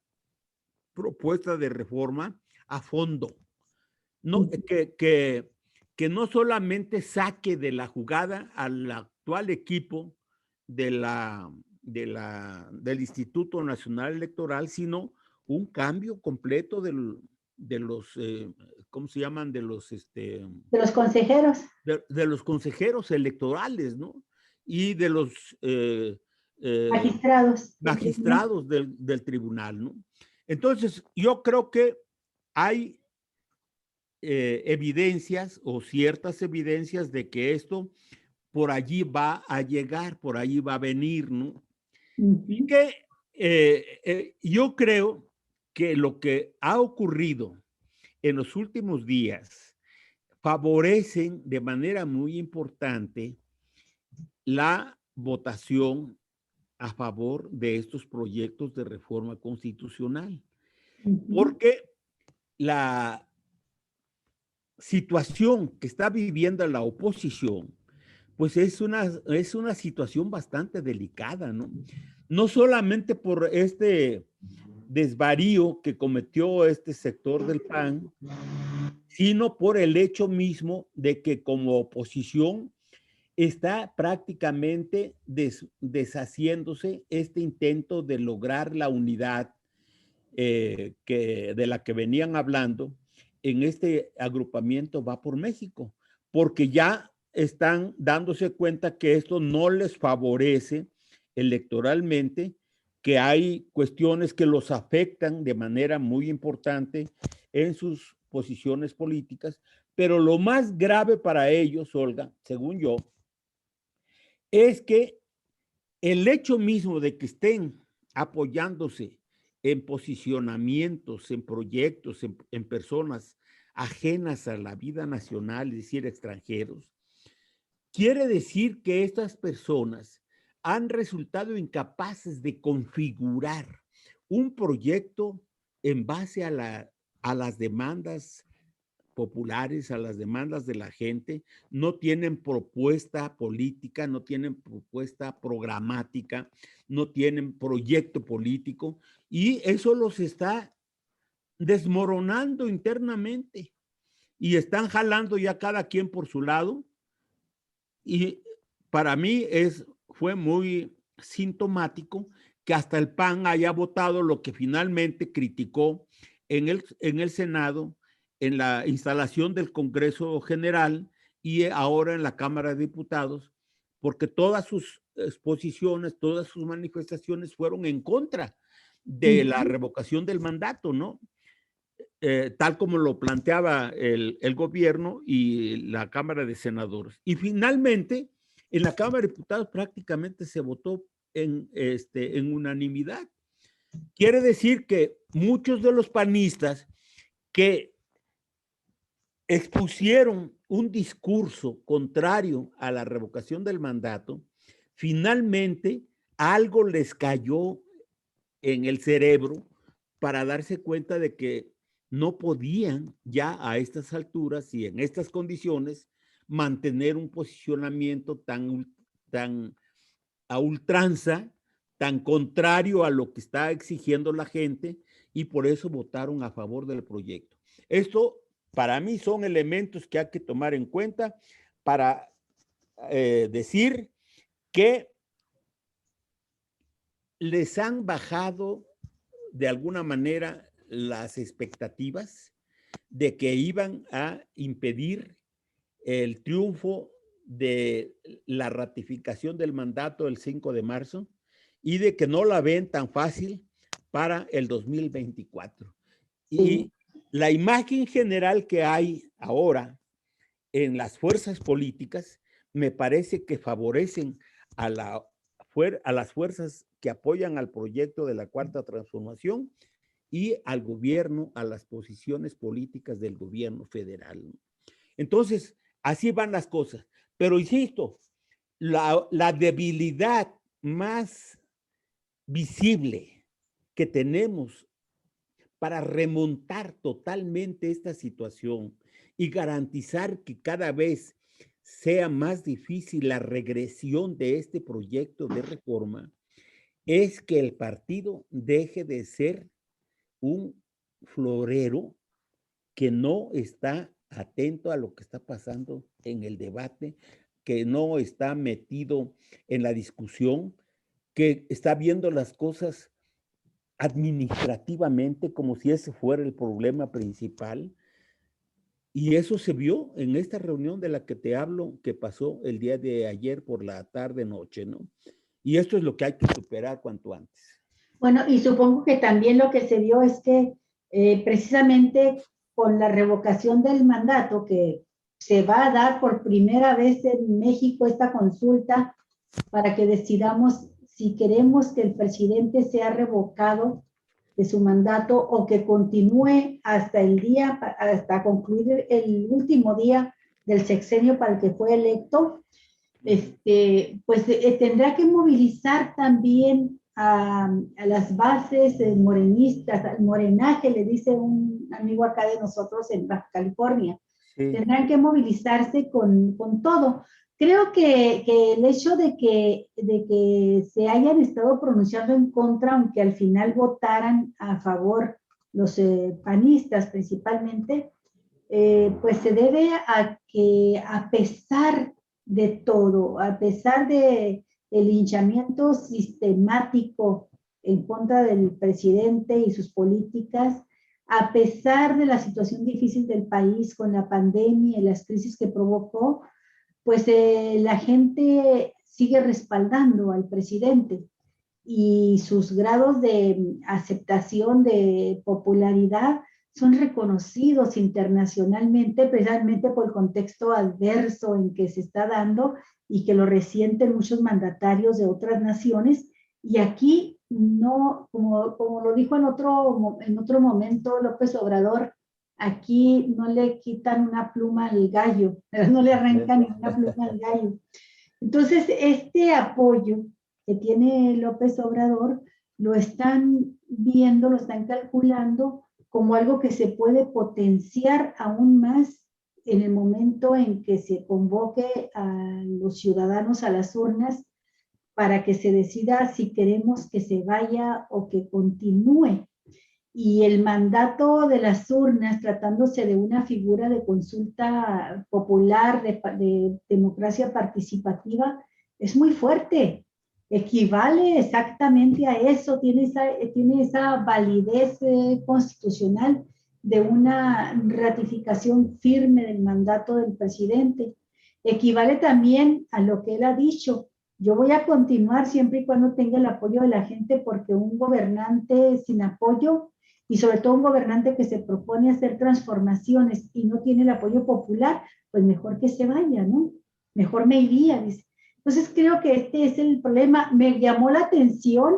propuesta de reforma a fondo, no, que no solamente saque de la jugada al actual equipo del Instituto Nacional Electoral, sino un cambio completo de los, ¿cómo se llaman? De los consejeros. De los consejeros electorales, ¿no? Y de los magistrados del tribunal, ¿no? Entonces, yo creo que hay evidencias o ciertas evidencias de que esto por allí va a llegar, por allí va a venir, ¿no? Y que yo creo que lo que ha ocurrido en los últimos días favorecen de manera muy importante la votación a favor de estos proyectos de reforma constitucional. Porque la situación que está viviendo la oposición, pues es una situación bastante delicada, ¿no? No solamente por este desvarío que cometió este sector del PAN, sino por el hecho mismo de que como oposición está prácticamente deshaciéndose este intento de lograr la unidad de la que venían hablando en este agrupamiento Va por México, porque ya están dándose cuenta que esto no les favorece electoralmente, que hay cuestiones que los afectan de manera muy importante en sus posiciones políticas, pero lo más grave para ellos, Olga, según yo, es que el hecho mismo de que estén apoyándose en posicionamientos, en proyectos, en personas ajenas a la vida nacional, es decir, extranjeros, quiere decir que estas personas han resultado incapaces de configurar un proyecto en base a las demandas populares, a las demandas de la gente, no tienen propuesta política, no tienen propuesta programática, no tienen proyecto político, y eso los está desmoronando internamente y están jalando ya cada quien por su lado. Y para mí fue muy sintomático que hasta el PAN haya votado lo que finalmente criticó en el Senado, en la instalación del Congreso General y ahora en la Cámara de Diputados, porque todas sus exposiciones, todas sus manifestaciones fueron en contra de la revocación del mandato, ¿no? Tal como lo planteaba el gobierno y la Cámara de Senadores. Y finalmente, en la Cámara de Diputados prácticamente se votó en unanimidad. Quiere decir que muchos de los panistas que expusieron un discurso contrario a la revocación del mandato, finalmente algo les cayó en el cerebro para darse cuenta de que no podían ya a estas alturas y en estas condiciones mantener un posicionamiento tan a ultranza, tan contrario a lo que está exigiendo la gente, y por eso votaron a favor del proyecto. Esto para mí son elementos que hay que tomar en cuenta para decir que les han bajado de alguna manera las expectativas de que iban a impedir el triunfo de la ratificación del mandato el 5 de marzo y de que no la ven tan fácil para el 2024. Y la imagen general que hay ahora en las fuerzas políticas me parece que favorecen a las fuerzas que apoyan al proyecto de la Cuarta Transformación y al gobierno, a las posiciones políticas del gobierno federal. Entonces, así van las cosas. Pero insisto, la debilidad más visible que tenemos para remontar totalmente esta situación y garantizar que cada vez sea más difícil la regresión de este proyecto de reforma, es que el partido deje de ser un florero que no está atento a lo que está pasando en el debate, que no está metido en la discusión, que está viendo las cosas administrativamente como si ese fuera el problema principal. Y eso se vio en esta reunión de la que te hablo, que pasó el día de ayer por la tarde-noche, ¿no? Y esto es lo que hay que superar cuanto antes. Bueno, y supongo que también lo que se vio es que precisamente con la revocación del mandato, que se va a dar por primera vez en México esta consulta para que decidamos si queremos que el presidente sea revocado de su mandato o que continúe hasta concluir el último día del sexenio para el que fue electo, pues tendrá que movilizar también a las bases morenistas, al morenaje, le dice un amigo acá de nosotros en Baja California. Sí. Tendrán que movilizarse con todo. Creo que el hecho de que se hayan estado pronunciando en contra, aunque al final votaran a favor los panistas principalmente, pues se debe a que a pesar de todo, a pesar de el linchamiento sistemático en contra del presidente y sus políticas, a pesar de la situación difícil del país con la pandemia y las crisis que provocó, pues la gente sigue respaldando al presidente y sus grados de aceptación, de popularidad, son reconocidos internacionalmente precisamente por el contexto adverso en que se está dando y que lo resienten muchos mandatarios de otras naciones. Y aquí no, como lo dijo en otro momento López Obrador, aquí no le quitan una pluma al gallo, no le arrancan ni una pluma al gallo. Entonces, este apoyo que tiene López Obrador lo están viendo, lo están calculando como algo que se puede potenciar aún más en el momento en que se convoque a los ciudadanos a las urnas para que se decida si queremos que se vaya o que continúe. Y el mandato de las urnas, tratándose de una figura de consulta popular, de democracia participativa, es muy fuerte. Equivale exactamente a eso, tiene esa validez constitucional de una ratificación firme del mandato del presidente. Equivale también a lo que él ha dicho: yo voy a continuar siempre y cuando tenga el apoyo de la gente, porque un gobernante sin apoyo, y sobre todo un gobernante que se propone hacer transformaciones y no tiene el apoyo popular, pues mejor que se vaya, ¿no? Mejor me iría, dice. Entonces creo que este es el problema. Me llamó la atención,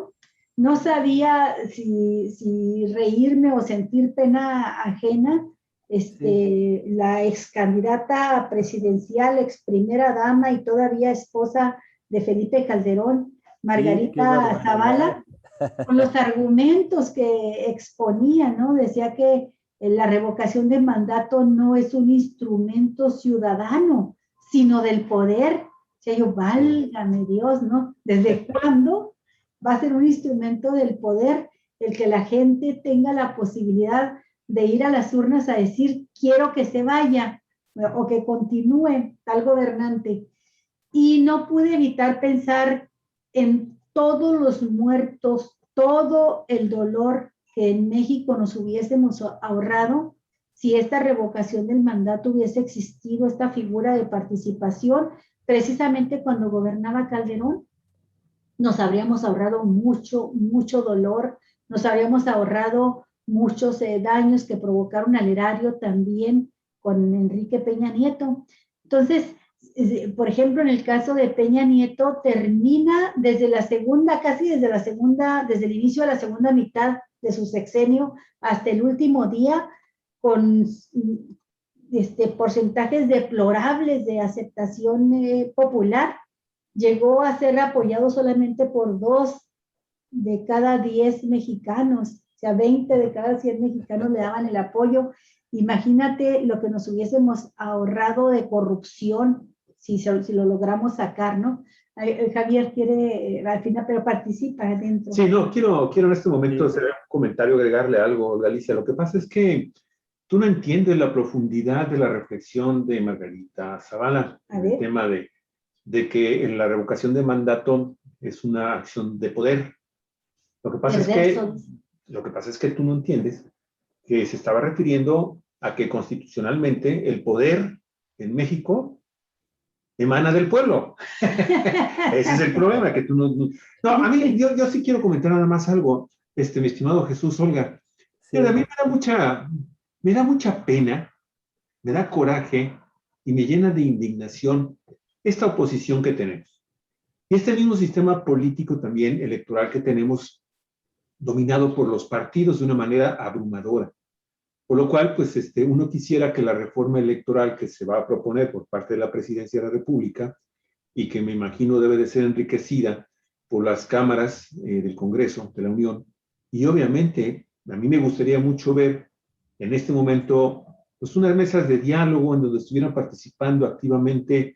no sabía si reírme o sentir pena ajena. La ex candidata presidencial, ex primera dama y todavía esposa de Felipe Calderón, Margarita Zavala, con los argumentos que exponía, ¿no? Decía que la revocación de mandato no es un instrumento ciudadano, sino del poder. O sea, yo, válgame Dios, ¿no? ¿Desde cuándo va a ser un instrumento del poder el que la gente tenga la posibilidad de ir a las urnas a decir, quiero que se vaya o que continúe tal gobernante? Y no pude evitar pensar en todos los muertos, todo el dolor que en México nos hubiésemos ahorrado si esta revocación del mandato hubiese existido, esta figura de participación, precisamente cuando gobernaba Calderón. Nos habríamos ahorrado mucho, mucho dolor, nos habríamos ahorrado muchos daños que provocaron al erario también con Enrique Peña Nieto. Entonces, por ejemplo, en el caso de Peña Nieto, termina desde la segunda, casi desde el inicio de la segunda mitad de su sexenio hasta el último día, con porcentajes deplorables de aceptación popular. Llegó a ser apoyado solamente por 2 de cada 10 mexicanos, o sea, 20 de cada 100 mexicanos le daban el apoyo. Imagínate lo que nos hubiésemos ahorrado de corrupción si lo logramos sacar, ¿no? Javier quiere, al final, pero participa adentro. Sí, no, quiero en este momento hacer un comentario, agregarle algo, Galicia. Lo que pasa es que tú no entiendes la profundidad de la reflexión de Margarita Zavala en el tema de que en la revocación de mandato es una acción de poder. Lo que pasa es que tú no entiendes que se estaba refiriendo a que constitucionalmente el poder en México emana del pueblo. Ese es el problema, que tú no, a mí, yo sí quiero comentar nada más algo, mi estimado Jesús, Olga. Sí. A mí me da mucha pena, me da coraje y me llena de indignación esta oposición que tenemos. Y este mismo sistema político también electoral que tenemos, dominado por los partidos de una manera abrumadora. Por lo cual, pues, uno quisiera que la reforma electoral que se va a proponer por parte de la Presidencia de la República, y que me imagino debe de ser enriquecida por las cámaras del Congreso de la Unión, y obviamente a mí me gustaría mucho ver en este momento pues unas mesas de diálogo en donde estuvieran participando activamente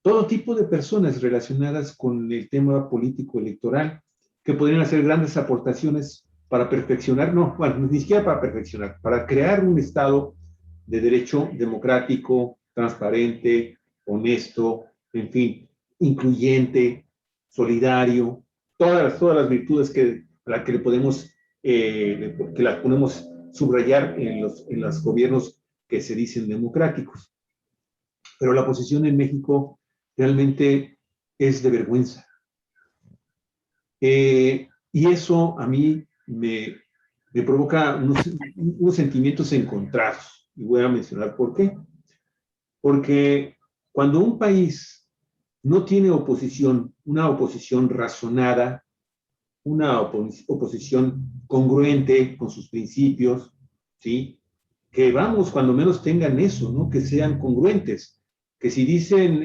todo tipo de personas relacionadas con el tema político electoral, que podrían hacer grandes aportaciones para perfeccionar, ni siquiera para perfeccionar, para crear un Estado de derecho democrático, transparente, honesto, en fin, incluyente, solidario, todas las virtudes que le podemos, que las podemos subrayar en los gobiernos que se dicen democráticos. Pero la oposición en México realmente es de vergüenza. Y eso a mí me provoca unos sentimientos encontrados. Y voy a mencionar por qué. Porque cuando un país no tiene oposición, una oposición razonada, una oposición congruente con sus principios, ¿sí? Que vamos, cuando menos tengan eso, ¿no? Que sean congruentes. Que si dicen,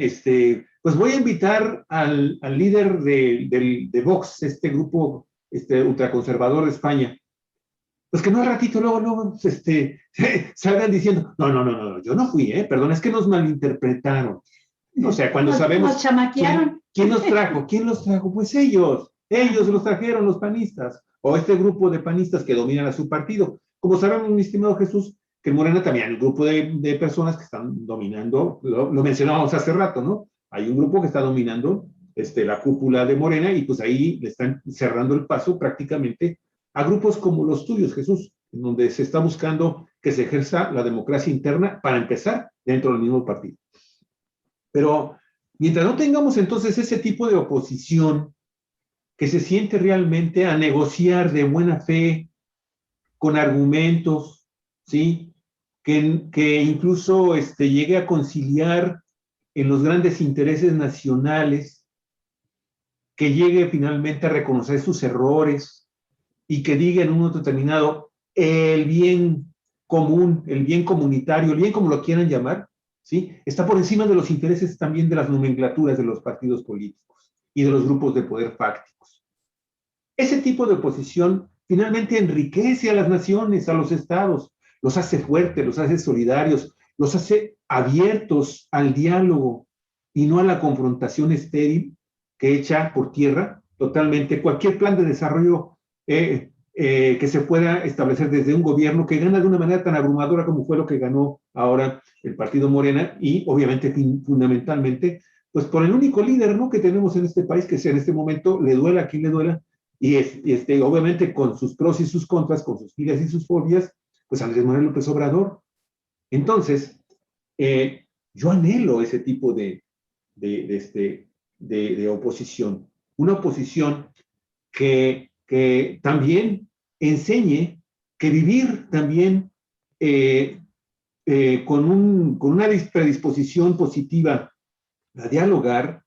pues voy a invitar al líder de Vox, este grupo ultraconservador de España, pues que no al ratito luego salgan diciendo, no, yo no fui, perdón, es que nos malinterpretaron. O sea, cuando sabemos... Nos chamaquearon. ¿Quién los trajo? ¿Quién los trajo? Pues ellos los trajeron, los panistas, o este grupo de panistas que dominan a su partido. Como saben, mi estimado Jesús, que en Morena también hay un grupo de personas que están dominando, lo mencionábamos hace rato, ¿no? Hay un grupo que está dominando la cúpula de Morena y pues ahí le están cerrando el paso prácticamente a grupos como los tuyos, Jesús, en donde se está buscando que se ejerza la democracia interna para empezar dentro del mismo partido. Pero mientras no tengamos entonces ese tipo de oposición que se siente realmente a negociar de buena fe, con argumentos, ¿sí? Que incluso llegue a conciliar en los grandes intereses nacionales, que llegue finalmente a reconocer sus errores y que diga en un momento determinado el bien común, el bien comunitario, el bien como lo quieran llamar, ¿sí? Está por encima de los intereses también de las nomenclaturas de los partidos políticos y de los grupos de poder fácticos. Ese tipo de oposición finalmente enriquece a las naciones, a los estados, los hace fuertes, los hace solidarios, los hace abiertos al diálogo y no a la confrontación estéril que echa por tierra totalmente cualquier plan de desarrollo que se pueda establecer desde un gobierno que gana de una manera tan abrumadora como fue lo que ganó ahora el partido Morena y obviamente fundamentalmente pues por el único líder, ¿no?, que tenemos en este país, que sea en este momento, le duela a quien le duela, y obviamente con sus pros y sus contras, con sus filias y sus fobias, pues Andrés Manuel López Obrador. Entonces, yo anhelo ese tipo de oposición, una oposición que también enseñe que vivir también con una predisposición positiva a dialogar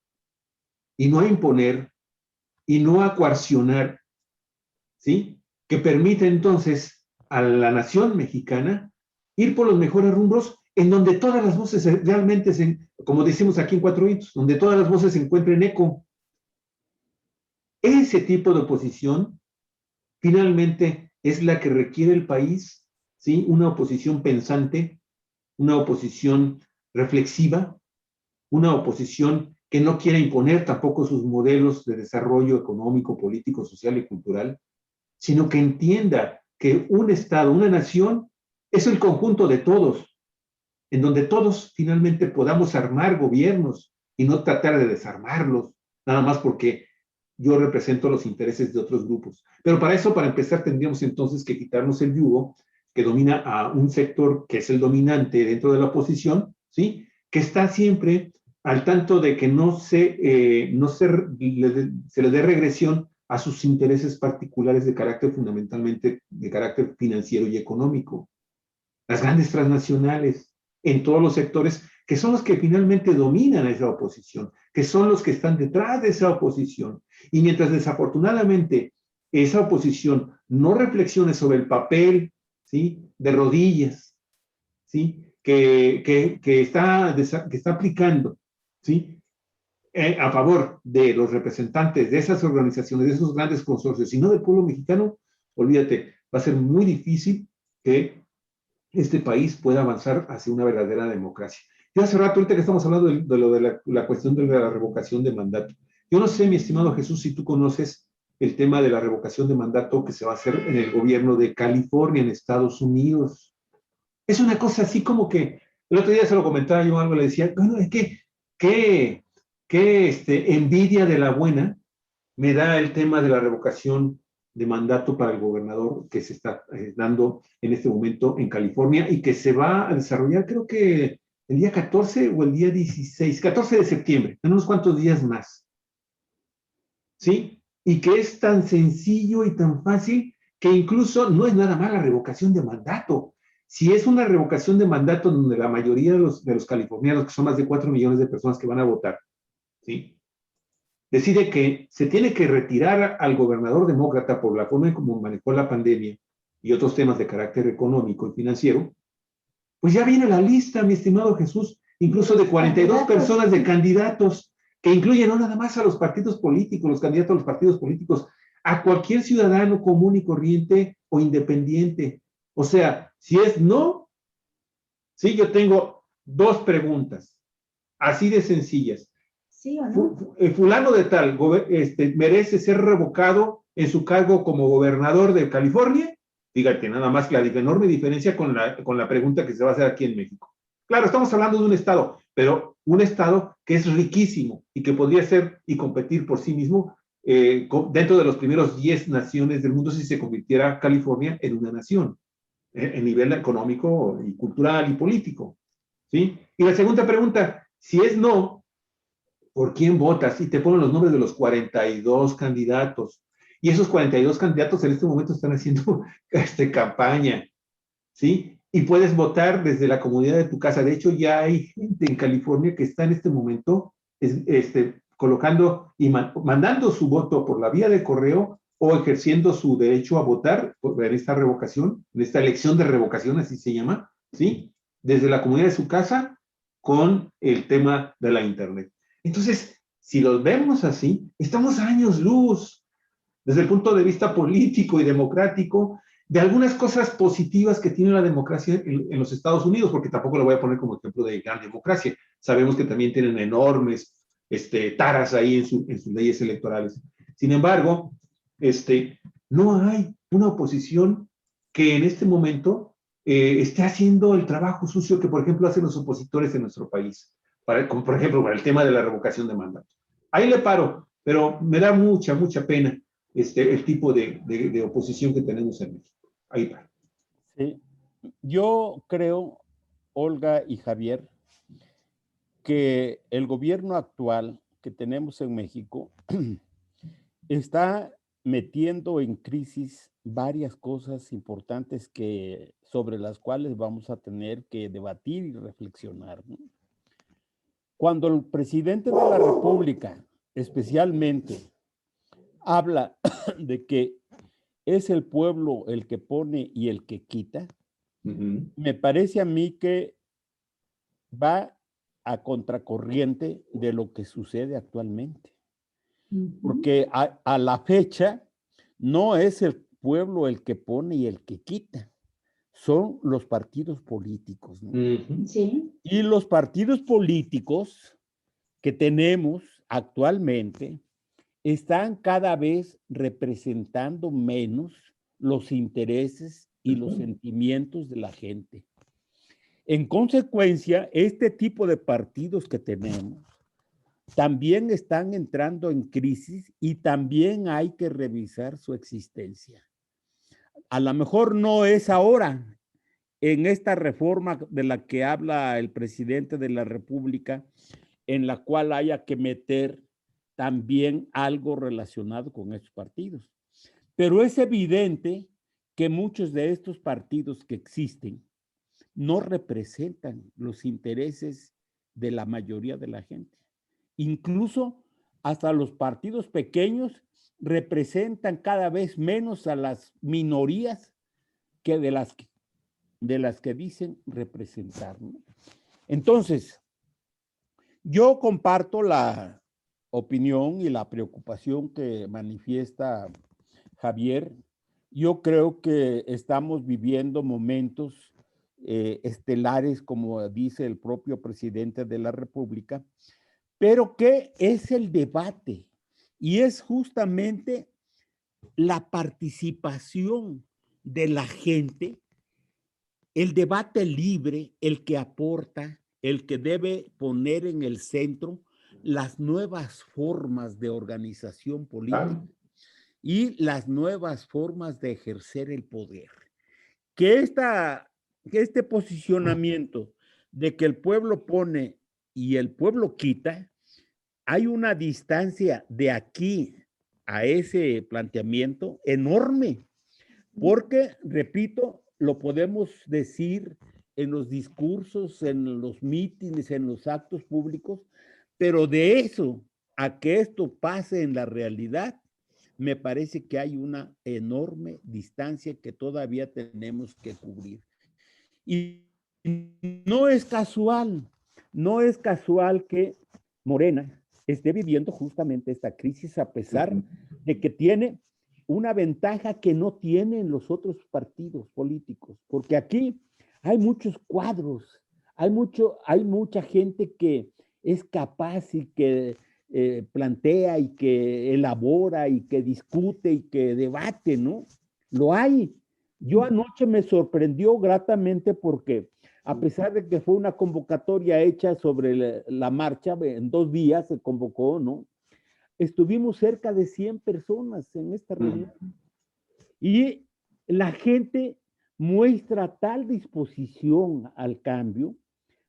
y no a imponer y no a coaccionar, ¿sí? Que permite entonces a la nación mexicana ir por los mejores rumbos en donde todas las voces realmente, como decimos aquí en Cuatro Vientos, donde todas las voces se encuentren eco. Ese tipo de oposición finalmente es la que requiere el país, ¿sí? Una oposición pensante, una oposición reflexiva, una oposición que no quiera imponer tampoco sus modelos de desarrollo económico, político, social y cultural, sino que entienda que un Estado, una nación, es el conjunto de todos, en donde todos finalmente podamos armar gobiernos y no tratar de desarmarlos, nada más porque yo represento los intereses de otros grupos. Pero para eso, para empezar, tendríamos entonces que quitarnos el yugo que domina a un sector que es el dominante dentro de la oposición, ¿sí? Que está siempre al tanto de que se le dé regresión a sus intereses particulares de carácter fundamentalmente de carácter financiero y económico. Las grandes transnacionales en todos los sectores, que son los que finalmente dominan a esa oposición, que son los que están detrás de esa oposición. Y mientras desafortunadamente esa oposición no reflexione sobre el papel, ¿sí?, de rodillas, ¿sí?, que está aplicando, ¿sí?, a favor de los representantes de esas organizaciones, de esos grandes consorcios, y no del pueblo mexicano, olvídate, va a ser muy difícil que este país pueda avanzar hacia una verdadera democracia. Yo hace rato, ahorita que estamos hablando de lo de la cuestión de la revocación de mandato, yo no sé, mi estimado Jesús, si tú conoces el tema de la revocación de mandato que se va a hacer en el gobierno de California, en Estados Unidos. Es una cosa así como que, el otro día se lo comentaba yo algo, le decía, bueno, es que, qué envidia de la buena me da el tema de la revocación de mandato para el gobernador que se está dando en este momento en California y que se va a desarrollar, creo que el día 14 o el día 16, 14 de septiembre, en unos cuantos días más. ¿Sí? Y que es tan sencillo y tan fácil que incluso no es nada más la revocación de mandato. Si es una revocación de mandato donde la mayoría de los californianos, que son más de 4 millones de personas que van a votar, ¿sí?, decide que se tiene que retirar al gobernador demócrata por la forma en cómo manejó la pandemia y otros temas de carácter económico y financiero, pues ya viene la lista, mi estimado Jesús, incluso de 42 personas de candidatos, que incluyen no nada más a los partidos políticos, los candidatos a los partidos políticos, a cualquier ciudadano común y corriente o independiente. O sea, si es no, sí, yo tengo dos preguntas, así de sencillas. ¿Sí o no? Fulano de tal merece ser revocado en su cargo como gobernador de California. Fíjate, nada más la enorme diferencia con la pregunta que se va a hacer aquí en México. Claro, estamos hablando de un estado, pero un estado que es riquísimo y que podría ser y competir por sí mismo dentro de los primeros 10 naciones del mundo si se convirtiera California en una nación, en nivel económico y cultural y político. ¿Sí? Y la segunda pregunta, si es no, ¿por quién votas? Y te ponen los nombres de los 42 candidatos. Y esos 42 candidatos en este momento están haciendo campaña, ¿sí? Y puedes votar desde la comodidad de tu casa. De hecho, ya hay gente en California que está en este momento colocando y mandando su voto por la vía de correo o ejerciendo su derecho a votar en esta revocación, en esta elección de revocación, así se llama, ¿sí? Desde la comodidad de su casa con el tema de la Internet. Entonces, si los vemos así, estamos a años luz, desde el punto de vista político y democrático, de algunas cosas positivas que tiene la democracia en los Estados Unidos, porque tampoco lo voy a poner como ejemplo de gran democracia. Sabemos que también tienen enormes taras ahí en sus leyes electorales. Sin embargo, no hay una oposición que en este momento esté haciendo el trabajo sucio que, por ejemplo, hacen los opositores en nuestro país, como por ejemplo, para el tema de la revocación de mandato. Ahí le paro, pero me da mucha, mucha pena el tipo de oposición que tenemos en México. Ahí va. Sí. Yo creo, Olga y Javier, que el gobierno actual que tenemos en México está metiendo en crisis varias cosas importantes sobre las cuales vamos a tener que debatir y reflexionar, ¿no? Cuando el presidente de la República, especialmente, habla de que es el pueblo el que pone y el que quita, me parece a mí que va a contracorriente de lo que sucede actualmente. Porque a la fecha no es el pueblo el que pone y el que quita, son los partidos políticos, ¿no? Sí. Y los partidos políticos que tenemos actualmente están cada vez representando menos los intereses y los sentimientos de la gente. En consecuencia, este tipo de partidos que tenemos también están entrando en crisis y también hay que revisar su existencia. A lo mejor no es ahora, en esta reforma de la que habla el presidente de la República, en la cual haya que meter también algo relacionado con estos partidos. Pero es evidente que muchos de estos partidos que existen no representan los intereses de la mayoría de la gente. Incluso hasta los partidos pequeños representan cada vez menos a las minorías que de las que dicen representar, ¿no? Entonces, yo comparto la opinión y la preocupación que manifiesta Javier. Yo creo que estamos viviendo momentos estelares, como dice el propio presidente de la República, pero ¿qué es el debate? Y es justamente la participación de la gente, el debate libre, el que aporta, el que debe poner en el centro las nuevas formas de organización política y las nuevas formas de ejercer el poder. Que este posicionamiento de que el pueblo pone y el pueblo quita, hay una distancia de aquí a ese planteamiento enorme, porque, repito, lo podemos decir en los discursos, en los mítines, en los actos públicos, pero de eso a que esto pase en la realidad, me parece que hay una enorme distancia que todavía tenemos que cubrir. Y no es casual que Morena esté viviendo justamente esta crisis a pesar de que tiene una ventaja que no tienen los otros partidos políticos, porque aquí hay muchos cuadros, hay mucha gente que es capaz y que plantea y que elabora y que discute y que debate, ¿no? Lo hay. Yo anoche me sorprendió gratamente porque a pesar de que fue una convocatoria hecha sobre la marcha, en 2 días se convocó, ¿no? Estuvimos cerca de 100 personas en esta reunión. Y la gente muestra tal disposición al cambio,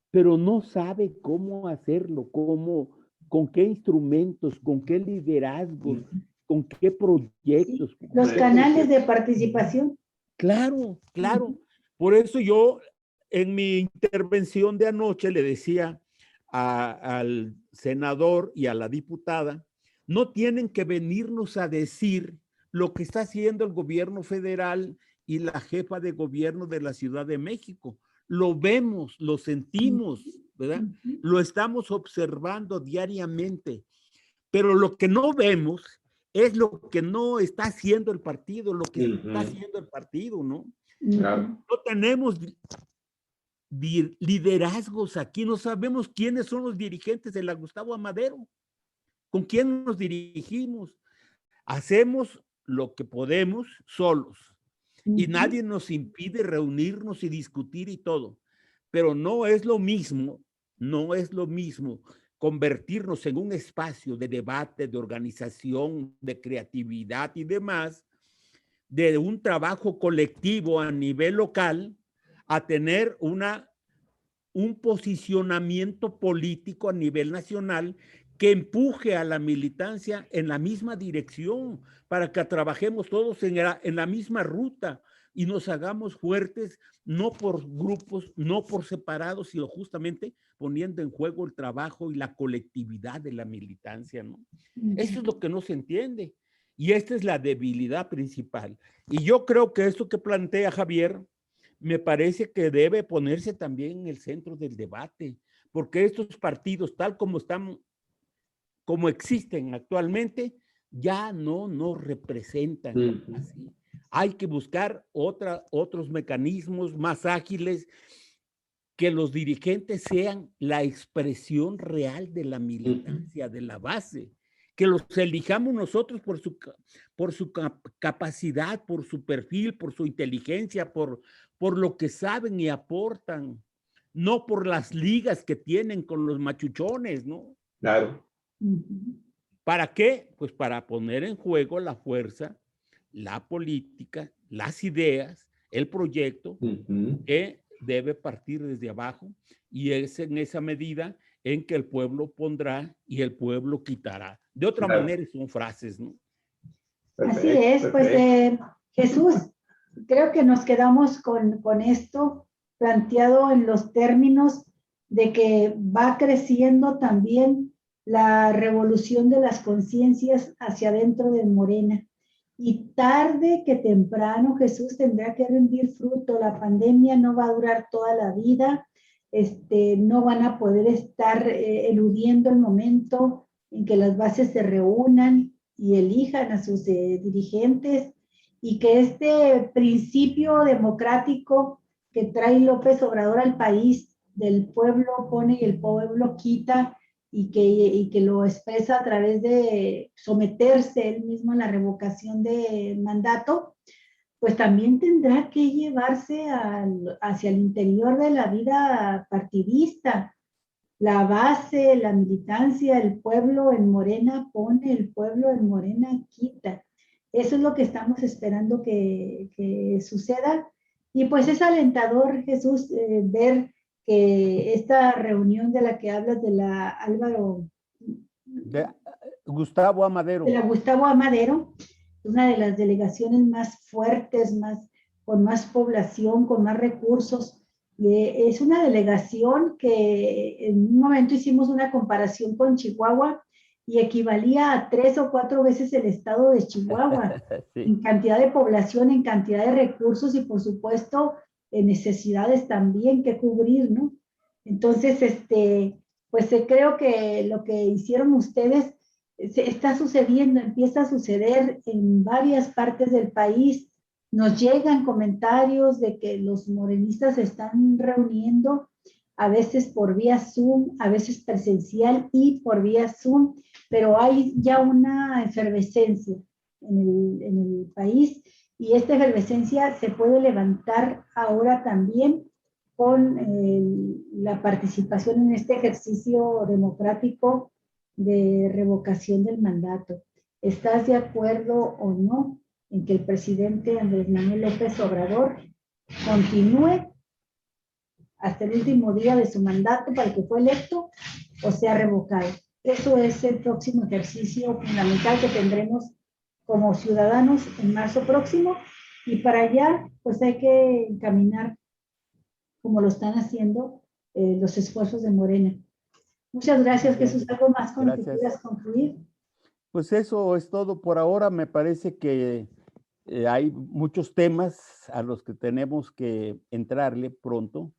pero no sabe cómo hacerlo, con qué instrumentos, con qué liderazgos, con qué proyectos. Sí, los canales de participación. Claro, claro. Por eso yo en mi intervención de anoche le decía al senador y a la diputada, no tienen que venirnos a decir lo que está haciendo el gobierno federal y la jefa de gobierno de la Ciudad de México. Lo vemos, lo sentimos, ¿verdad? Lo estamos observando diariamente, pero lo que no vemos es lo que no está haciendo el partido, lo que está haciendo el partido, ¿no? No tenemos liderazgos aquí, no sabemos quiénes son los dirigentes de la Gustavo Amadero, con quién nos dirigimos. Hacemos lo que podemos solos y nadie nos impide reunirnos y discutir y todo, pero no es lo mismo convertirnos en un espacio de debate, de organización, de creatividad y demás, de un trabajo colectivo a nivel local, a tener un posicionamiento político a nivel nacional que empuje a la militancia en la misma dirección para que trabajemos todos en la misma ruta y nos hagamos fuertes, no por grupos, no por separados, sino justamente poniendo en juego el trabajo y la colectividad de la militancia, ¿no? Eso es lo que no se entiende. Y esta es la debilidad principal. Y yo creo que esto que plantea Javier, me parece que debe ponerse también en el centro del debate, porque estos partidos, tal como están, como existen actualmente, ya no nos representan así. Hay que buscar otros mecanismos más ágiles, que los dirigentes sean la expresión real de la militancia, de la base, que los elijamos nosotros por su capacidad, por su perfil, por su inteligencia, por lo que saben y aportan, no por las ligas que tienen con los machuchones, ¿no? Claro. ¿Para qué? Pues para poner en juego la fuerza, la política, las ideas, el proyecto, que debe partir desde abajo, y es en esa medida en que el pueblo pondrá y el pueblo quitará. De otra manera son frases, ¿no? Perfecto, así es, pues Jesús, creo que nos quedamos con esto planteado en los términos de que va creciendo también la revolución de las conciencias hacia adentro de Morena. Y tarde que temprano Jesús tendrá que rendir fruto. La pandemia no va a durar toda la vida. No van a poder estar eludiendo el momento en que las bases se reúnan y elijan a sus dirigentes, y que este principio democrático que trae López Obrador al país, del pueblo pone y el pueblo quita, y que lo expresa a través de someterse él mismo a la revocación de mandato, pues también tendrá que llevarse hacia el interior de la vida partidista. la base, la militancia, el pueblo en Morena pone, el pueblo en Morena quita. Eso es lo que estamos esperando que suceda. Y pues es alentador, Jesús, ver que esta reunión de la que hablas de la Álvaro, De Gustavo Amadero. de la Gustavo Amadero, una de las delegaciones más fuertes, con más población, con más recursos. Es una delegación que en un momento hicimos una comparación con Chihuahua y equivalía a 3 o 4 veces el estado de Chihuahua, Sí. en cantidad de población, en cantidad de recursos y por supuesto en necesidades también que cubrir, ¿no? Entonces, pues creo que lo que hicieron ustedes está sucediendo, empieza a suceder en varias partes del país. Nos llegan comentarios de que los morenistas se están reuniendo, a veces por vía Zoom, a veces presencial y por vía Zoom, pero hay ya una efervescencia en el país y esta efervescencia se puede levantar ahora también con la participación en este ejercicio democrático de revocación del mandato. ¿Estás de acuerdo o no en que el presidente Andrés Manuel López Obrador continúe hasta el último día de su mandato para el que fue electo o sea revocado? Eso es el próximo ejercicio fundamental que tendremos como ciudadanos en marzo próximo y para allá pues hay que encaminar como lo están haciendo los esfuerzos de Morena. Muchas gracias, Jesús. ¿Algo más con lo que quieras concluir? Pues eso es todo por ahora. Me parece que hay muchos temas a los que tenemos que entrarle pronto,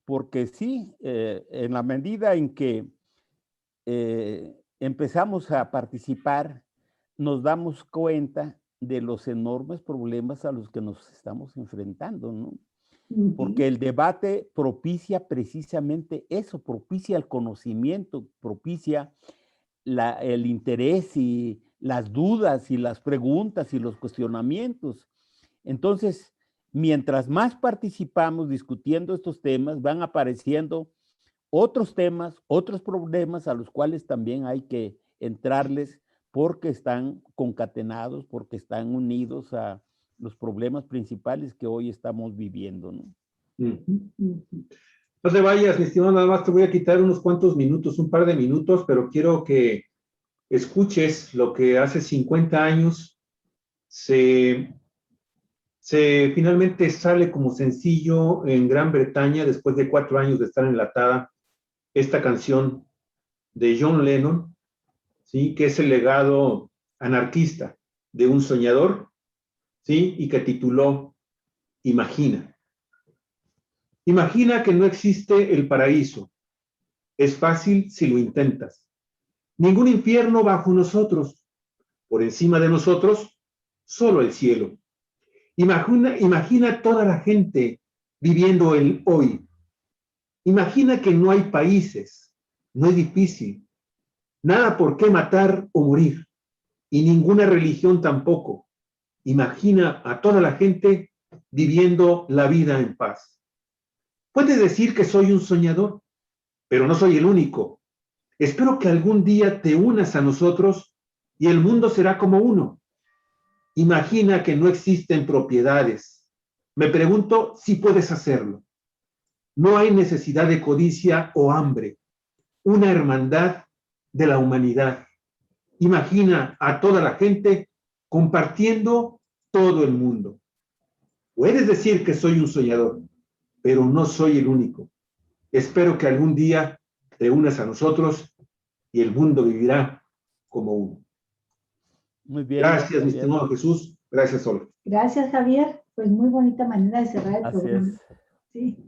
porque sí, en la medida en que empezamos a participar, nos damos cuenta de los enormes problemas a los que nos estamos enfrentando, ¿no? Porque el debate propicia precisamente eso, propicia el conocimiento, propicia el interés y las dudas y las preguntas y los cuestionamientos. Entonces, mientras más participamos discutiendo estos temas, van apareciendo otros temas, otros problemas a los cuales también hay que entrarles porque están concatenados, porque están unidos a los problemas principales que hoy estamos viviendo, ¿no? No te vayas, mi estimado, nada más te voy a quitar unos cuantos minutos, un par de minutos, pero quiero que escuches lo que hace 50 años finalmente sale como sencillo en Gran Bretaña después de 4 años de estar enlatada esta canción de John Lennon, ¿sí? Que es el legado anarquista de un soñador, ¿sí? Y que tituló Imagina. Imagina que no existe el paraíso. Es fácil si lo intentas. Ningún infierno bajo nosotros. Por encima de nosotros, solo el cielo. Imagina toda la gente viviendo el hoy. Imagina que no hay países. No es difícil. Nada por qué matar o morir. Y ninguna religión tampoco. Imagina a toda la gente viviendo la vida en paz. Puedes decir que soy un soñador, pero no soy el único. Espero que algún día te unas a nosotros y el mundo será como uno. Imagina que no existen propiedades. Me pregunto si puedes hacerlo. No hay necesidad de codicia o hambre. Una hermandad de la humanidad. Imagina a toda la gente compartiendo todo el mundo. Puedes decir que soy un soñador, pero no soy el único. Espero que algún día te unas a nosotros y el mundo vivirá como uno. Muy bien. Gracias, mi estimado Jesús. Gracias, Olga. Gracias, Javier. Pues muy bonita manera de cerrar el programa. Es. Sí.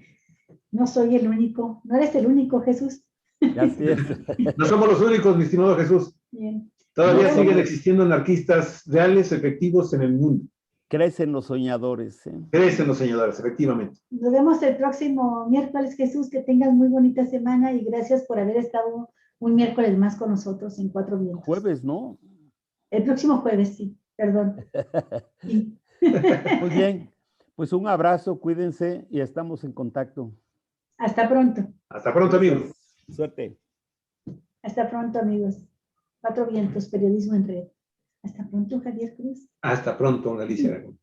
No soy el único. No eres el único, Jesús. Así es. No somos los únicos, mi estimado Jesús. Bien. Todavía No siguen somos. existiendo anarquistas reales, efectivos en el mundo. Crecen los soñadores. Crecen los soñadores, efectivamente. Nos vemos el próximo miércoles, Jesús. Que tengas muy bonita semana y gracias por haber estado un miércoles más con nosotros en Cuatro Vientos. Jueves, ¿no? El próximo jueves, sí. Perdón. Sí. Muy bien. Pues un abrazo, cuídense y estamos en contacto. Hasta pronto. Hasta pronto, amigos. Suerte. Hasta pronto, amigos. Cuatro Vientos, periodismo en red. Hasta pronto, Javier Cruz. Hasta pronto, Alicia Aragón.